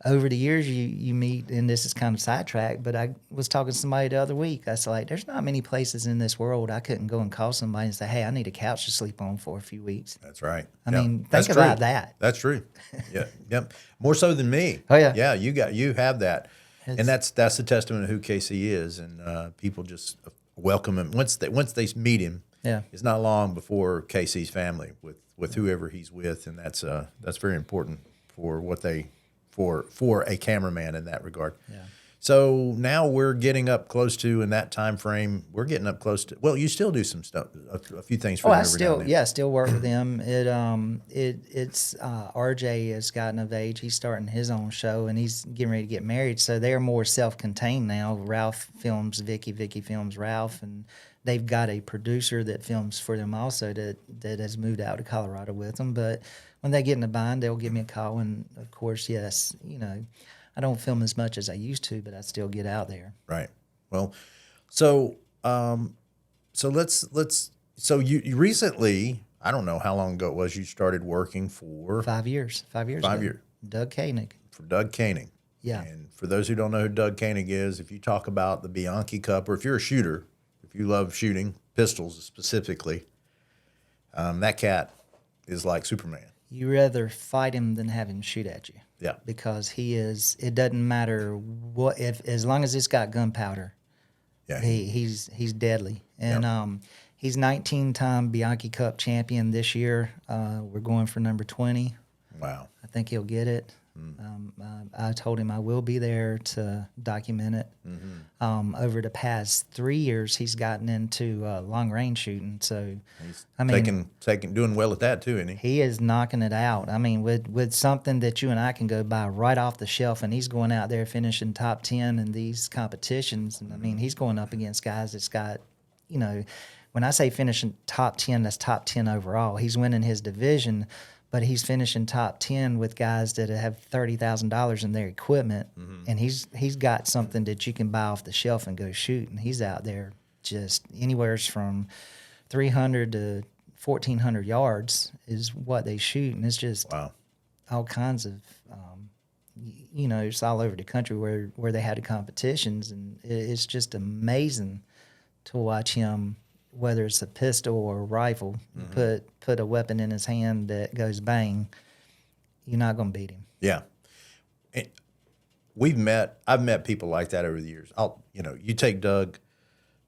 over the years you meet, and this is kind of sidetracked, but I was talking to somebody the other week. I was like, there's not many places in this world I couldn't go and call somebody and say, hey, I need a couch to sleep on for a few weeks. That's right. I mean, think about that. That's true. Yeah. Yep. More so than me. Oh, yeah. Yeah, you have that. And that's a testament of who Casey is, and people just welcome him. Once they meet him, it's not long before Casey's family with whoever he's with, and that's very important for what they for a cameraman in that regard. Yeah. So now we're getting up close to, in that time frame, we're getting up close to. Well, you still do some stuff, a few things for them. Still work with them. It's RJ has gotten of age. He's starting his own show, and he's getting ready to get married. So they're more self-contained now. Ralph films Vicky, Vicky films Ralph, and they've got a producer that films for them also that has moved out to Colorado with them. But when they get in a bind, they'll give me a call, and of course, yes, I don't film as much as I used to, but I still get out there. Right. Well, so you recently, I don't know how long ago it was, you started working for 5 years. 5 years. 5 years. Doug Koenig. For Doug Koenig. Yeah. And for those who don't know who Doug Koenig is, if you talk about the Bianchi Cup, or if you're a shooter, if you love shooting pistols specifically, that cat is like Superman. You rather fight him than have him shoot at you. Yeah. Because it doesn't matter what, as long as it's got gunpowder. Yeah. He's deadly. And he's 19-time Bianchi Cup champion this year. We're going for number 20. Wow. I think he'll get it. I told him I will be there to document it. Mm-hmm. Over the past 3 years, he's gotten into long range shooting. So, he's doing well at that too, isn't he? He is knocking it out. I mean, with something that you and I can go buy right off the shelf, and he's going out there finishing top 10 in these competitions. And I mean, he's going up against guys that's got, when I say finishing top 10, that's top 10 overall. He's winning his division, but he's finishing top 10 with guys that have $30,000 in their equipment, and he's got something that you can buy off the shelf and go shoot, and he's out there just anywhere from 300 to 1,400 yards is what they shoot, and it's just all kinds of you know, it's all over the country where they had the competitions, and it's just amazing to watch him, whether it's a pistol or a rifle, put a weapon in his hand that goes bang. You're not going to beat him. Yeah. I've met people like that over the years. You take Doug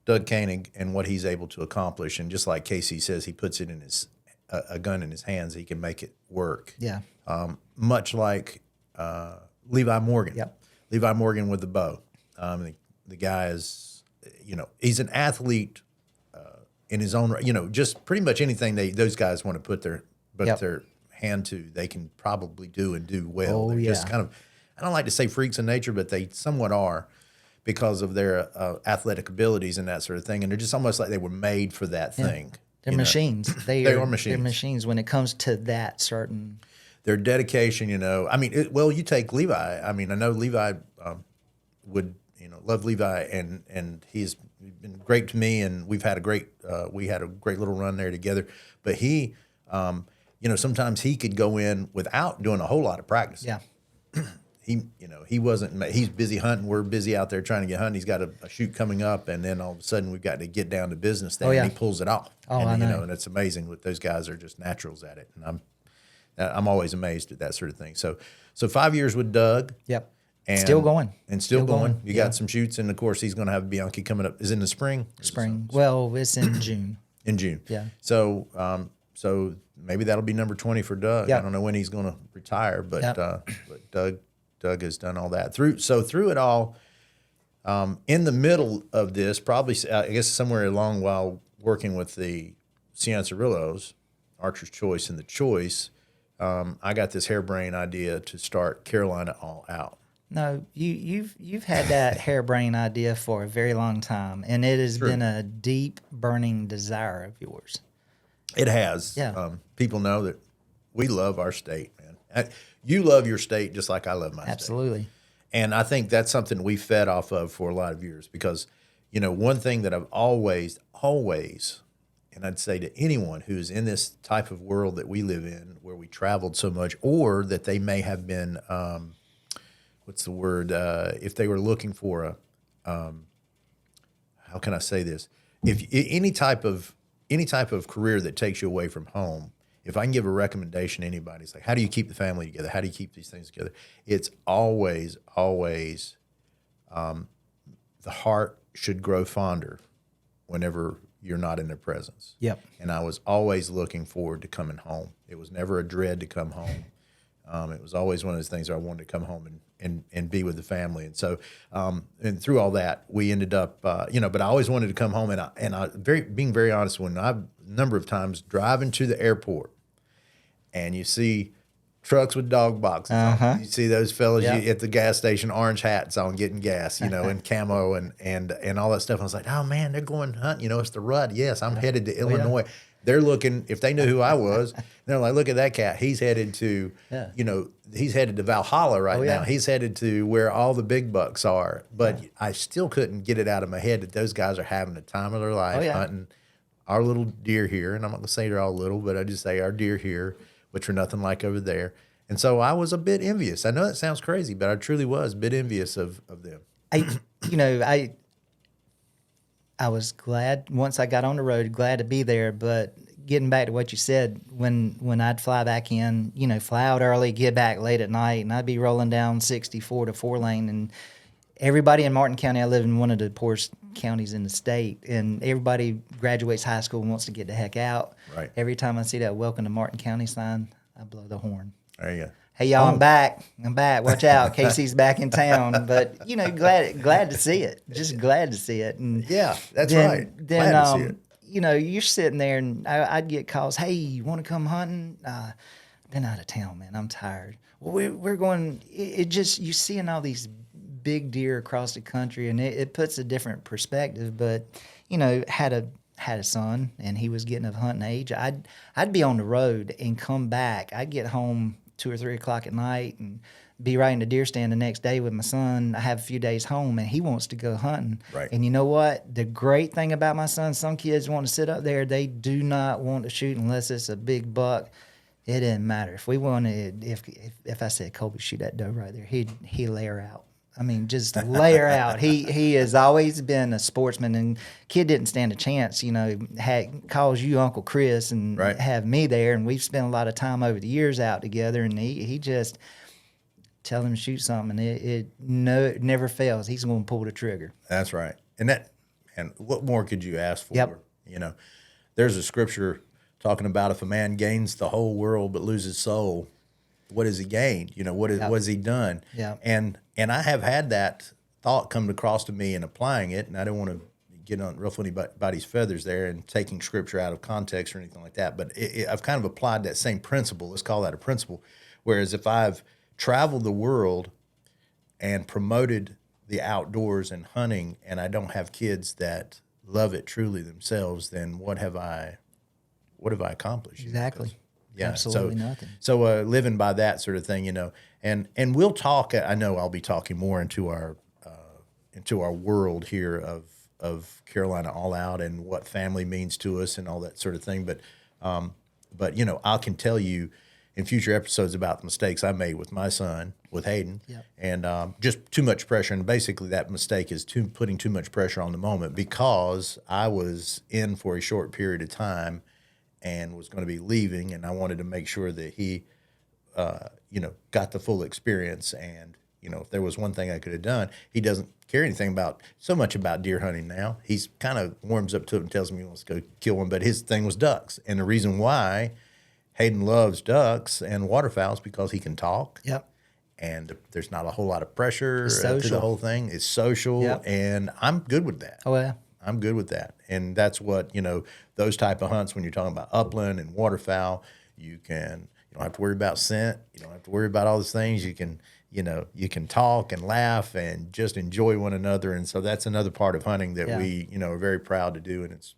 Koenig and what he's able to accomplish, and just like Casey says, he puts it in a gun in his hands, he can make it work. Yeah. Much like Levi Morgan. Yep. Levi Morgan with the bow. The guy is, he's an athlete in his own, just pretty much anything those guys want to put their hand to, they can probably do and do well. They're just kind of, I don't like to say freaks in nature, but they somewhat are, because of their athletic abilities and that sort of thing. And they're just almost like they were made for that thing. They're machines. They are machines. They're machines when it comes to that certain. Their dedication, you take Levi. I know Levi would, love Levi, and he's been great to me, and we had a great little run there together. But he, sometimes he could go in without doing a whole lot of practice. Yeah. He's busy hunting. We're busy out there trying to get hunting. He's got a shoot coming up, and then all of a sudden we've got to get down to business there, and he pulls it off. I know. And it's amazing what those guys are, just naturals at it. And I'm always amazed at that sort of thing. So 5 years with Doug. Yep. And still going. And still going. You got some shoots, and of course he's going to have Bianchi coming up. Is it in the spring? Spring. Well, it's in June. In June. Yeah. So maybe that'll be number 20 for Doug. Yep. I don't know when he's going to retire, but Yep. Doug has done all that. Through it all, in the middle of this, probably, I guess somewhere along while working with the Ciancerillos, Archer's Choice and the Choice, I got this harebrained idea to start Carolina All Out. No, you've had that harebrained idea for a very long time, and it has been a deep, burning desire of yours. It has. Yeah. People know that we love our state, man. You love your state just like I love my state. Absolutely. And I think that's something we fed off of for a lot of years, because, one thing that I've always, and I'd say to anyone who's in this type of world that we live in, where we traveled so much, or that they may have been, what's the word? If they were looking for how can I say this? If any type of career that takes you away from home, if I can give a recommendation to anybody, it's like, how do you keep the family together? How do you keep these things together? It's always, the heart should grow fonder whenever you're not in their presence. Yep. And I was always looking forward to coming home. It was never a dread to come home. It was always one of those things where I wanted to come home and be with the family. And so, and through all that, we ended up, but I always wanted to come home. Being very honest, when a number of times driving to the airport, and you see trucks with dog boxes on. You see those fellas at the gas station, orange hats on, getting gas, and camo and all that stuff. I was like, oh man, they're going hunting. It's the rut. Yes, I'm headed to Illinois. They're looking, if they knew who I was, they're like, look at that cat. He's headed to, he's headed to Valhalla right now. He's headed to where all the big bucks are. But I still couldn't get it out of my head that those guys are having the time of their life hunting our little deer here. And I'm not going to say they're all little, but I just say our deer here, which are nothing like over there. And so I was a bit envious. I know that sounds crazy, but I truly was a bit envious of them. I was glad once I got on the road, glad to be there. But getting back to what you said, when I'd fly back in, fly out early, get back late at night, and I'd be rolling down 64 to 4-lane, and everybody in Martin County, I live in one of the poorest counties in the state, and everybody graduates high school and wants to get the heck out. Right. Every time I see that "Welcome to Martin County" sign, I blow the horn. There you go. Hey y'all, I'm back. Watch out, Casey's back in town. But glad to see it. Just glad to see it. And yeah, that's right. Then glad to see it. You're sitting there, and I'd get calls. Hey, you want to come hunting? Been out of town, man. I'm tired. Well, we're going. It just, you seeing all these big deer across the country, and it puts a different perspective. But had a son, and he was getting of hunting age. I'd be on the road and come back. I'd get home 2 or 3 o'clock at night and be right in the deer stand the next day with my son. I have a few days home, and he wants to go hunting. Right. And you know what? The great thing about my son, some kids want to sit up there. They do not want to shoot unless it's a big buck. It didn't matter if we wanted. If I said Colby, shoot that doe right there, he'd lay her out. I mean, just lay her out. He has always been a sportsman, and kid didn't stand a chance. Calls you Uncle Chris and Right. have me there, and we've spent a lot of time over the years out together. And he just tell him to shoot something, and it never fails. He's going to pull the trigger. That's right. And what more could you ask for? Yep. There's a scripture talking about if a man gains the whole world but loses soul, what has he gained? What has he done? Yeah. And I have had that thought come across to me in applying it, and I don't want to get on ruffle anybody's feathers there and taking scripture out of context or anything like that. But I've kind of applied that same principle. Let's call that a principle. Whereas if I've traveled the world and promoted the outdoors and hunting, and I don't have kids that love it truly themselves, then what have I accomplished? Exactly. Yeah, Absolutely nothing. So living by that sort of thing, and we'll talk. I know I'll be talking more into our world here of Carolina All Out and what family means to us and all that sort of thing. But I can tell you in future episodes about the mistakes I made with my son, with Hayden, Yep. and just too much pressure. And basically, that mistake is putting too much pressure on the moment because I was in for a short period of time and was going to be leaving, and I wanted to make sure that he, got the full experience. And if there was one thing I could have done, he doesn't care anything so much about deer hunting now. He's kind of warms up to it and tells me he wants to go kill one, but his thing was ducks. And the reason why Hayden loves ducks and waterfowl is because he can talk. Yep. And there's not a whole lot of pressure to social. the whole thing. It's social, Yep. and I'm good with that. Oh, yeah. I'm good with that. And that's what, those type of hunts, when you're talking about upland and waterfowl, you don't have to worry about scent. You don't have to worry about all those things. You can, you can talk and laugh and just enjoy one another. And so that's another part of hunting that we, are very proud to do. And it's,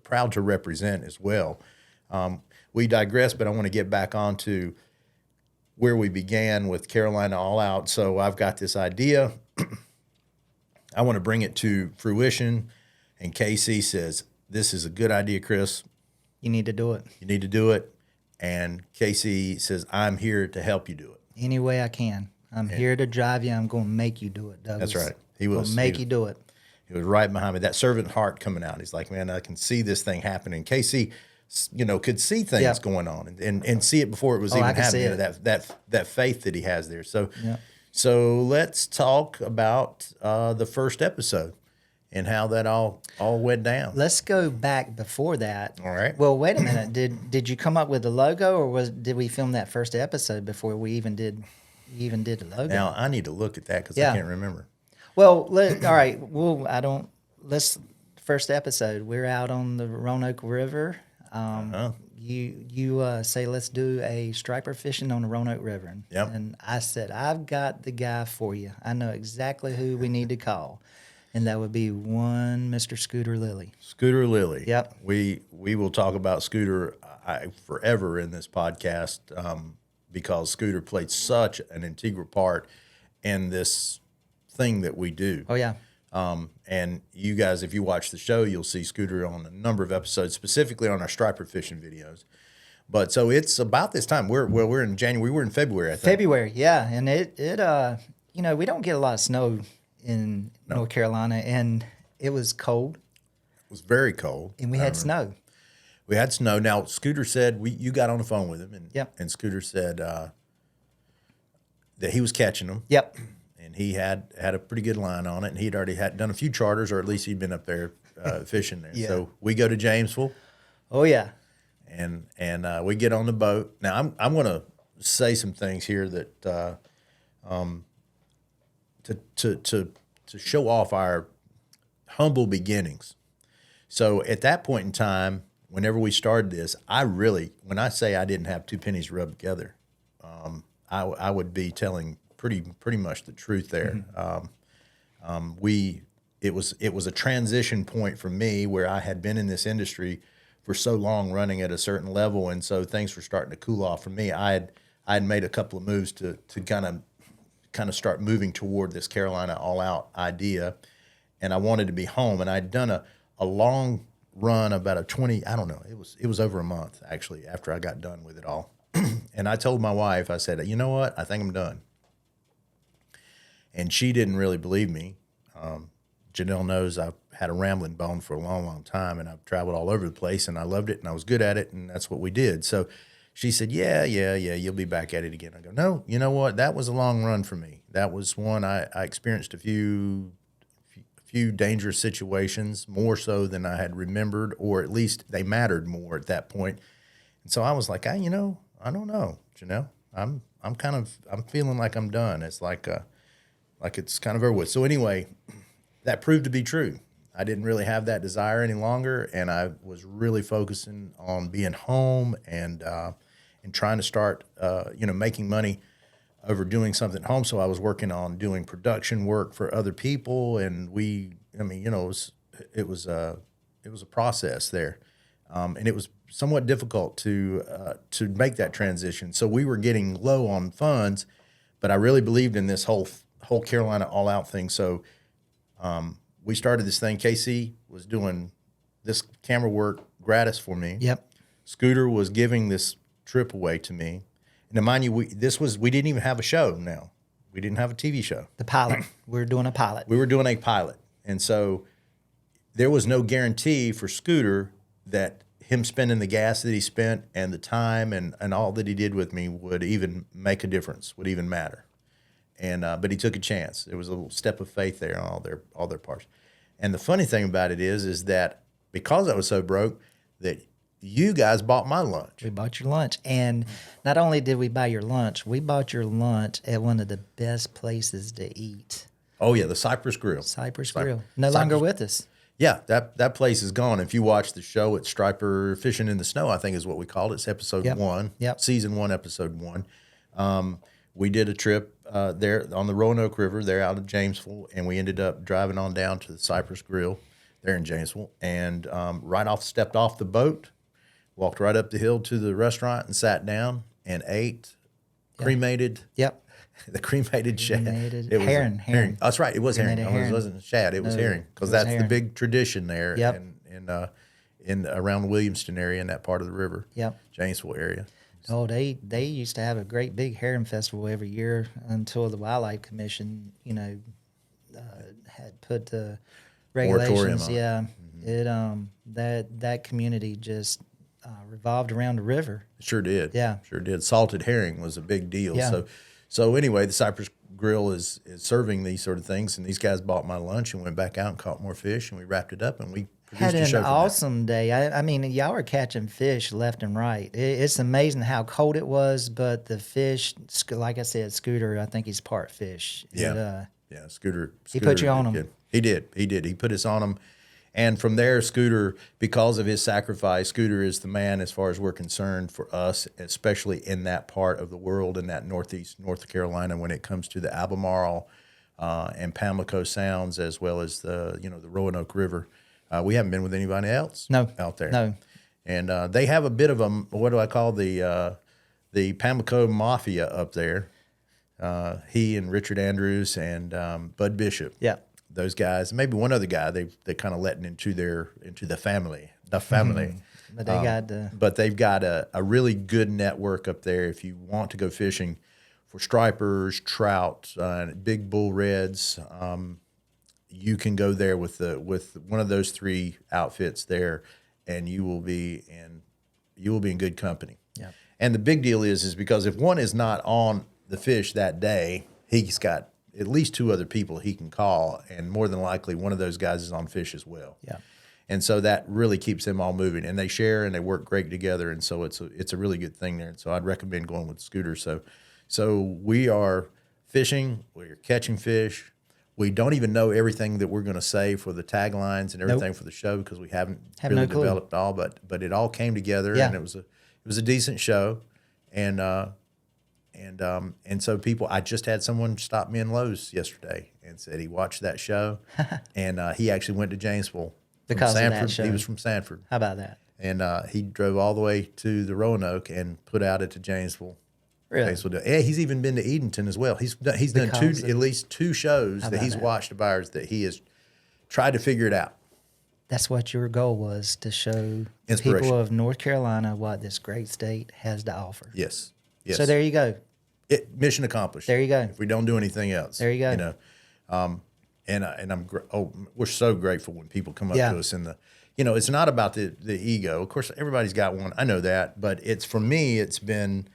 proud to represent as well. We digress, but I want to get back onto where we began with Carolina All Out. So I've got this idea. I want to bring it to fruition. And KC says, this is a good idea, Chris. You need to do it. You need to do it. And KC says, I'm here to help you do it. Any way I can. I'm here to drive you. I'm going to make you do it, Douglas. That's right. He was. Make you do it. He was right behind me. That servant heart coming out. He's like, man, I can see this thing happening. KC, could see things going on and see it before it was even I can happening. see That faith that he has there. So, Yeah. so let's talk about the first episode and how that all went down. Let's go back before that. All right. Well, wait a minute. Did you come up with the logo, or did we film that first episode before we even did the logo? Now I need to look at that because Yeah. I can't remember. Well, all right. Well, first episode. We're out on the Roanoke River. You say let's do a striper fishing on the Roanoke River. Yep. And I said, I've got the guy for you. I know exactly who we need to call. And that would be one Mr. Scooter Lilly. Scooter Lilly. Yep. We will talk about Scooter forever in this podcast because Scooter played such an integral part in this thing that we do. Oh, yeah. And you guys, if you watch the show, you'll see Scooter on a number of episodes, specifically on our striper fishing videos. But so it's about this time. We're in January. We were in February, I think. February, yeah. And it we don't get a lot of snow in North Carolina, and it was cold. It was very cold. And we had snow. We had snow. Now, Scooter said, you got on the phone with him, and Scooter said that he was catching them. Yep. And he had a pretty good line on it, and he'd already done a few charters, or at least he'd been up there fishing there. Yeah. So we go to Jamesville, Oh, yeah. and we get on the boat. Now I'm going to say some things here that to show off our humble beginnings. So at that point in time, whenever we started this, when I say I didn't have two pennies rubbed together, I would be telling pretty much the truth there. It was a transition point for me where I had been in this industry for so long, running at a certain level, and so things were starting to cool off for me. I had made a couple of moves to kind of start moving toward this Carolina All Out idea, and I wanted to be home. And I'd done a long run about a 20, I don't know, it was over a month actually after I got done with it all. And I told my wife, I said, you know what, I think I'm done. And she didn't really believe me. Janelle knows I've had a rambling bone for a long, long time, and I've traveled all over the place, and I loved it, and I was good at it, and that's what we did. So she said, yeah, you'll be back at it again. I go, no, you know what? That was a long run for me. That was one I experienced a few dangerous situations, more so than I had remembered, or at least they mattered more at that point. And so I was like, I don't know, Janelle. I'm feeling like I'm done. It's like it's kind of over with. So anyway, that proved to be true. I didn't really have that desire any longer, and I was really focusing on being home and trying to start, making money over doing something at home. So I was working on doing production work for other people, and it was a process there, and it was somewhat difficult to make that transition. So we were getting low on funds, but I really believed in this whole Carolina All Out thing. So we started this thing. Casey was doing this camera work gratis for me. Yep. Scooter was giving this trip away to me. Now, mind you, we didn't even have a show now. We didn't have a TV show. The pilot. We were doing a pilot. We were doing a pilot. And so there was no guarantee for Scooter that him spending the gas that he spent and the time and all that he did with me would even make a difference, would even matter. And but he took a chance. There was a little step of faith there on all their parts. And the funny thing about it is that because I was so broke, that you guys bought my lunch. We bought your lunch. And not only did we buy your lunch, we bought your lunch at one of the best places to eat. Oh, yeah, the Cypress Grill. Cypress Grill. No longer with us. Yeah, that place is gone. If you watch the show, it's Striper Fishing in the Snow, I think is what we called it. It's episode 1. Yep. Season 1, episode 1. We did a trip there on the Roanoke River there out of Jamesville, and we ended up driving on down to the Cypress Grill there in Jamesville, and stepped off the boat, walked right up the hill to the restaurant and sat down and ate cremated. Yep. The cremated shad. It was herring. That's right. It was herring. It wasn't shad. It was herring, because that's herring. the big tradition there. Yep. in around the Williamston area, in that part of the river. Yep. Janesville area. Oh, they used to have a great big herring festival every year until the Wildlife Commission, had put the regulations. Yeah, that community just revolved around the river. It sure did. Yeah, sure did. Salted herring was a big deal. Yeah. So anyway, the Cypress Grill is serving these sort of things, and these guys bought my lunch and went back out and caught more fish, and we wrapped it up, and we had an awesome day. I mean, y'all were catching fish left and right. It's amazing how cold it was, but the fish, like I said, Scooter, I think he's part fish. Yeah, Scooter. He put you on him. He did. He put us on him. And from there, Scooter, because of his sacrifice, Scooter is the man as far as we're concerned for us, especially in that part of the world, in that northeast North Carolina, when it comes to the Albemarle and Pamlico Sounds, as well as the Roanoke River. We haven't been with anybody else out there. No. And they have a bit of a, what do I call the Pamlico Mafia up there. He and Richard Andrews and Bud Bishop. Yeah. Those guys, maybe one other guy, they're kind of letting into the family. But they've got a really good network up there. If you want to go fishing for stripers, trout, big bull reds, you can go there with one of those three outfits there, and you will be in good company. Yeah. And the big deal is because if one is not on the fish that day, he's got at least two other people he can call, and more than likely one of those guys is on fish as well. Yeah. And so that really keeps them all moving, and they share and they work great together, and so it's a really good thing there. And so I'd recommend going with Scooter. So we are fishing, we're catching fish. We don't even know everything that we're going to say for the taglines and everything for the show, because we haven't really developed all. But it all came together, and it was a decent show, and so people. I just had someone stop me in Lowe's yesterday and said he watched that show, and he actually went to Janesville because from Sanford. Of that show. He was from Sanford. How about that? And he drove all the way to the Roanoke and put out at Janesville. Really? Yeah, he's even been to Edenton as well. He's done at least two shows that he's watched of ours that he has tried to figure it out. that's what your goal was, to show Inspiration. people of North Carolina what this great state has to offer. Yes. Yes. So there you go. Mission accomplished. There you go. If we don't do anything else, There you go. You know, we're so grateful when people come up Yeah. to us in the, you know, it's not about the ego. Of course, everybody's got one. I know that, but it's, for me, it's been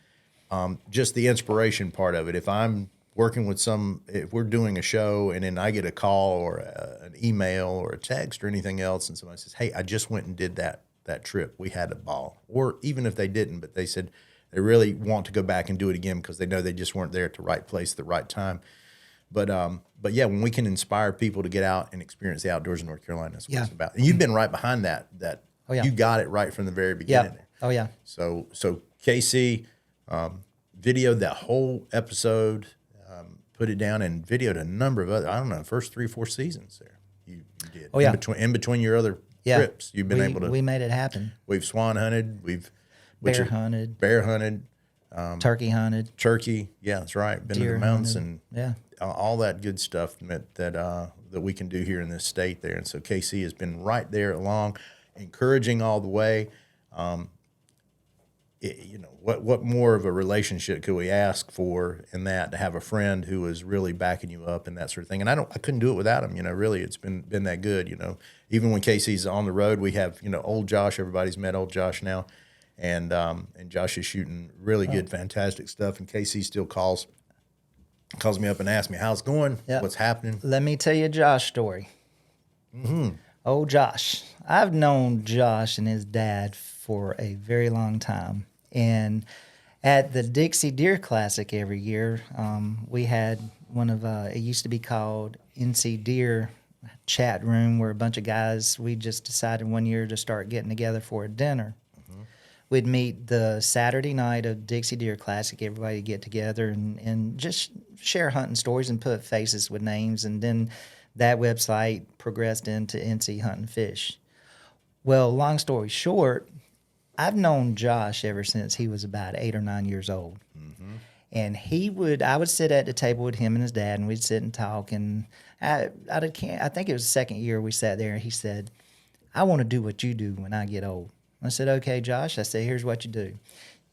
just the inspiration part of it. If I'm working with if we're doing a show and then I get a call or an email or a text or anything else, and somebody says, "Hey, I just went and did that trip. We had a ball," or even if they didn't, but they said they really want to go back and do it again because they know they just weren't there at the right place at the right time. But yeah, when we can inspire people to get out and experience the outdoors in North Carolina, that's what it's about. And you've been right behind that. Oh, yeah. You got it right from the very beginning. Yeah. Oh yeah. So KC videoed that whole episode, put it down, and videoed a number of other, I don't know, first 3 or 4 seasons there. You did. Oh, yeah. In between your other trips, you've been able to. We made it happen. We've swan hunted. We've Bear hunted. Bear hunted. Turkey hunted. Turkey. Yeah, that's right. Been to Deer the mountains hunted. and all that good stuff that we can do here in this state there. And so KC has been right there along, encouraging all the way. You know, what more of a relationship could we ask for in that, to have a friend who is really backing you up and that sort of thing. And I couldn't do it without him. You know, really, it's been that good. You know, even when Casey's on the road, we have, you know, old Josh. Everybody's met old Josh now, and Josh is shooting really good, fantastic stuff. And Casey still calls me up and asks me how's it going, what's happening. Let me tell you a Josh story. Mm-hmm. Oh, Josh. I've known Josh and his dad for a very long time. And at the Dixie Deer Classic every year, we had one of, it used to be called NC Deer chat room, where a bunch of guys, we just decided one year to start getting together for a dinner. Mm-hmm. We'd meet the Saturday night of Dixie Deer Classic, everybody would get together and just share hunting stories and put faces with names. And then that website progressed into NC Hunt and Fish. Well, long story short, I've known Josh ever since he was about 8 or 9 years old. Mm-hmm. And I would sit at the table with him and his dad, and we'd sit and talk. And I think it was the second year we sat there, and he said, "I want to do what you do when I get old." I said, "Okay, Josh." I said, "Here's what you do.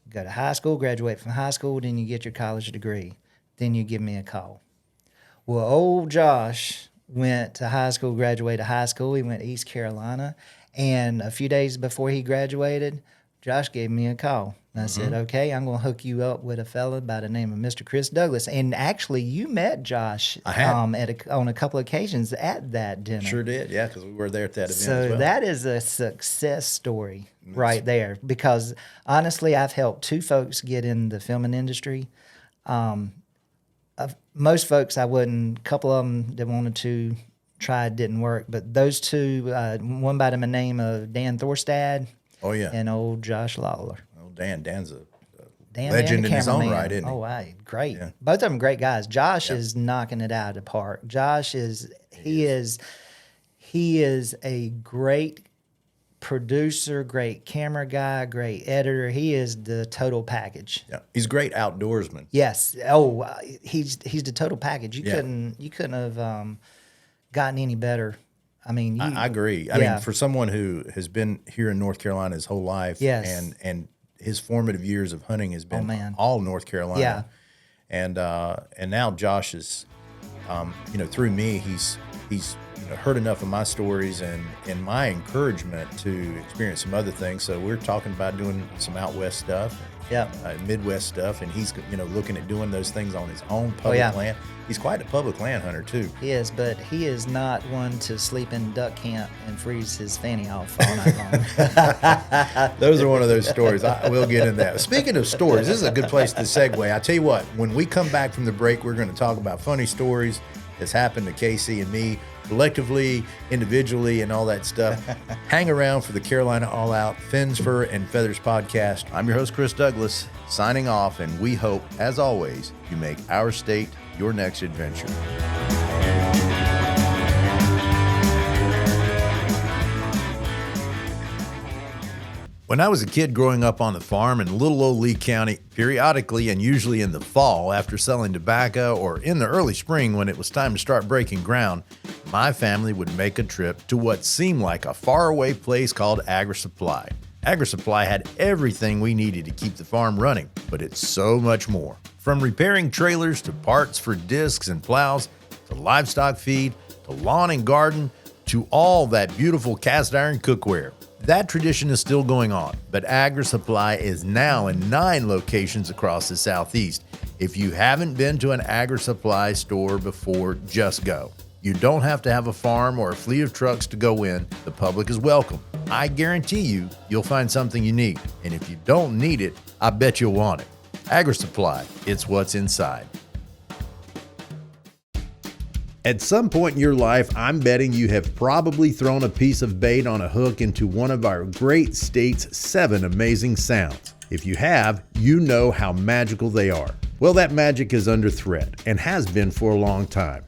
You go to high school, graduate from high school, then you get your college degree. Then you give me a call." Well, old Josh went to high school, graduated high school. He went to East Carolina. And a few days before he graduated, Josh gave me a call. I said, "Okay, I'm going to hook you up with a fella by the name of Mr. Chris Douglas." And actually, you met Josh on a couple of occasions at that dinner. Sure did, yeah, because we were there at that event So as well. that is a success story right there. Because honestly, I've helped 2 folks get in the filming industry. Most folks I wouldn't. A couple of them that wanted to try didn't work. But those 2, one by the name of Dan Thorstad. Oh, yeah. And old Josh Lawler. Oh, Dan's a Dan, legend in his own cameraman. right, isn't he? Oh, right. Great. Yeah. Both of them great guys. Josh is knocking it out of the park. Josh is a great producer, great camera guy, great editor. He is the total package. Yeah, he's a great outdoorsman. Yes. Oh, he's the total package. You couldn't have gotten any better. I mean, I agree. I mean, for someone who has been here in North Carolina his whole life, and his formative years of hunting has been all North Carolina. Yeah. And now Josh is, through me, he's heard enough of my stories and my encouragement to experience some other things. So we're talking about doing some out west stuff, Midwest stuff, and he's looking at doing those things on his own public land. He's quite a public land hunter too. He is, but he is not one to sleep in duck camp and freeze his fanny off all night long. Those are one of those stories. I will get into that. Speaking of stories, this is a good place to segue. I tell you what, when we come back from the break, we're going to talk about funny stories that's happened to Casey and me, collectively, individually, and all that stuff. Hang around for the Carolina All Out Fins, Fur, and Feathers podcast. I'm your host, Chris Douglas, signing off, and we hope, as always, you make our state your next adventure. When I was a kid growing up on the farm in little old Lee County, periodically and usually in the fall after selling tobacco or in the early spring when it was time to start breaking ground, my family would make a trip to what seemed like a faraway place called AgriSupply. AgriSupply had everything we needed to keep the farm running, but it's so much more. From repairing trailers to parts for discs and plows, to livestock feed, to lawn and garden, to all that beautiful cast iron cookware. That tradition is still going on, but AgriSupply is now in 9 locations across the Southeast. If you haven't been to an AgriSupply store before, just go. You don't have to have a farm or a fleet of trucks to go in. The public is welcome. I guarantee you'll find something you need. And if you don't need it, I bet you'll want it. AgriSupply, it's what's inside. At some point in your life, I'm betting you have probably thrown a piece of bait on a hook into one of our great state's 7 amazing sounds. If you have, you know how magical they are. Well, that magic is under threat and has been for a long time.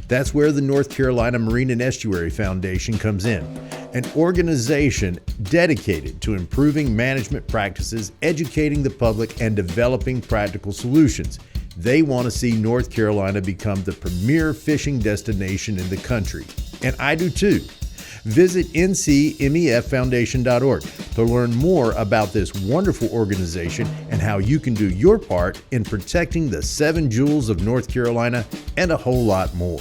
That's where the North Carolina Marine and Estuary Foundation comes in, an organization dedicated to improving management practices, educating the public, and developing practical solutions. They want to see North Carolina become the premier fishing destination in the country. And I do too. Visit ncmeffoundation.org to learn more about this wonderful organization and how you can do your part in protecting the 7 jewels of North Carolina and a whole lot more.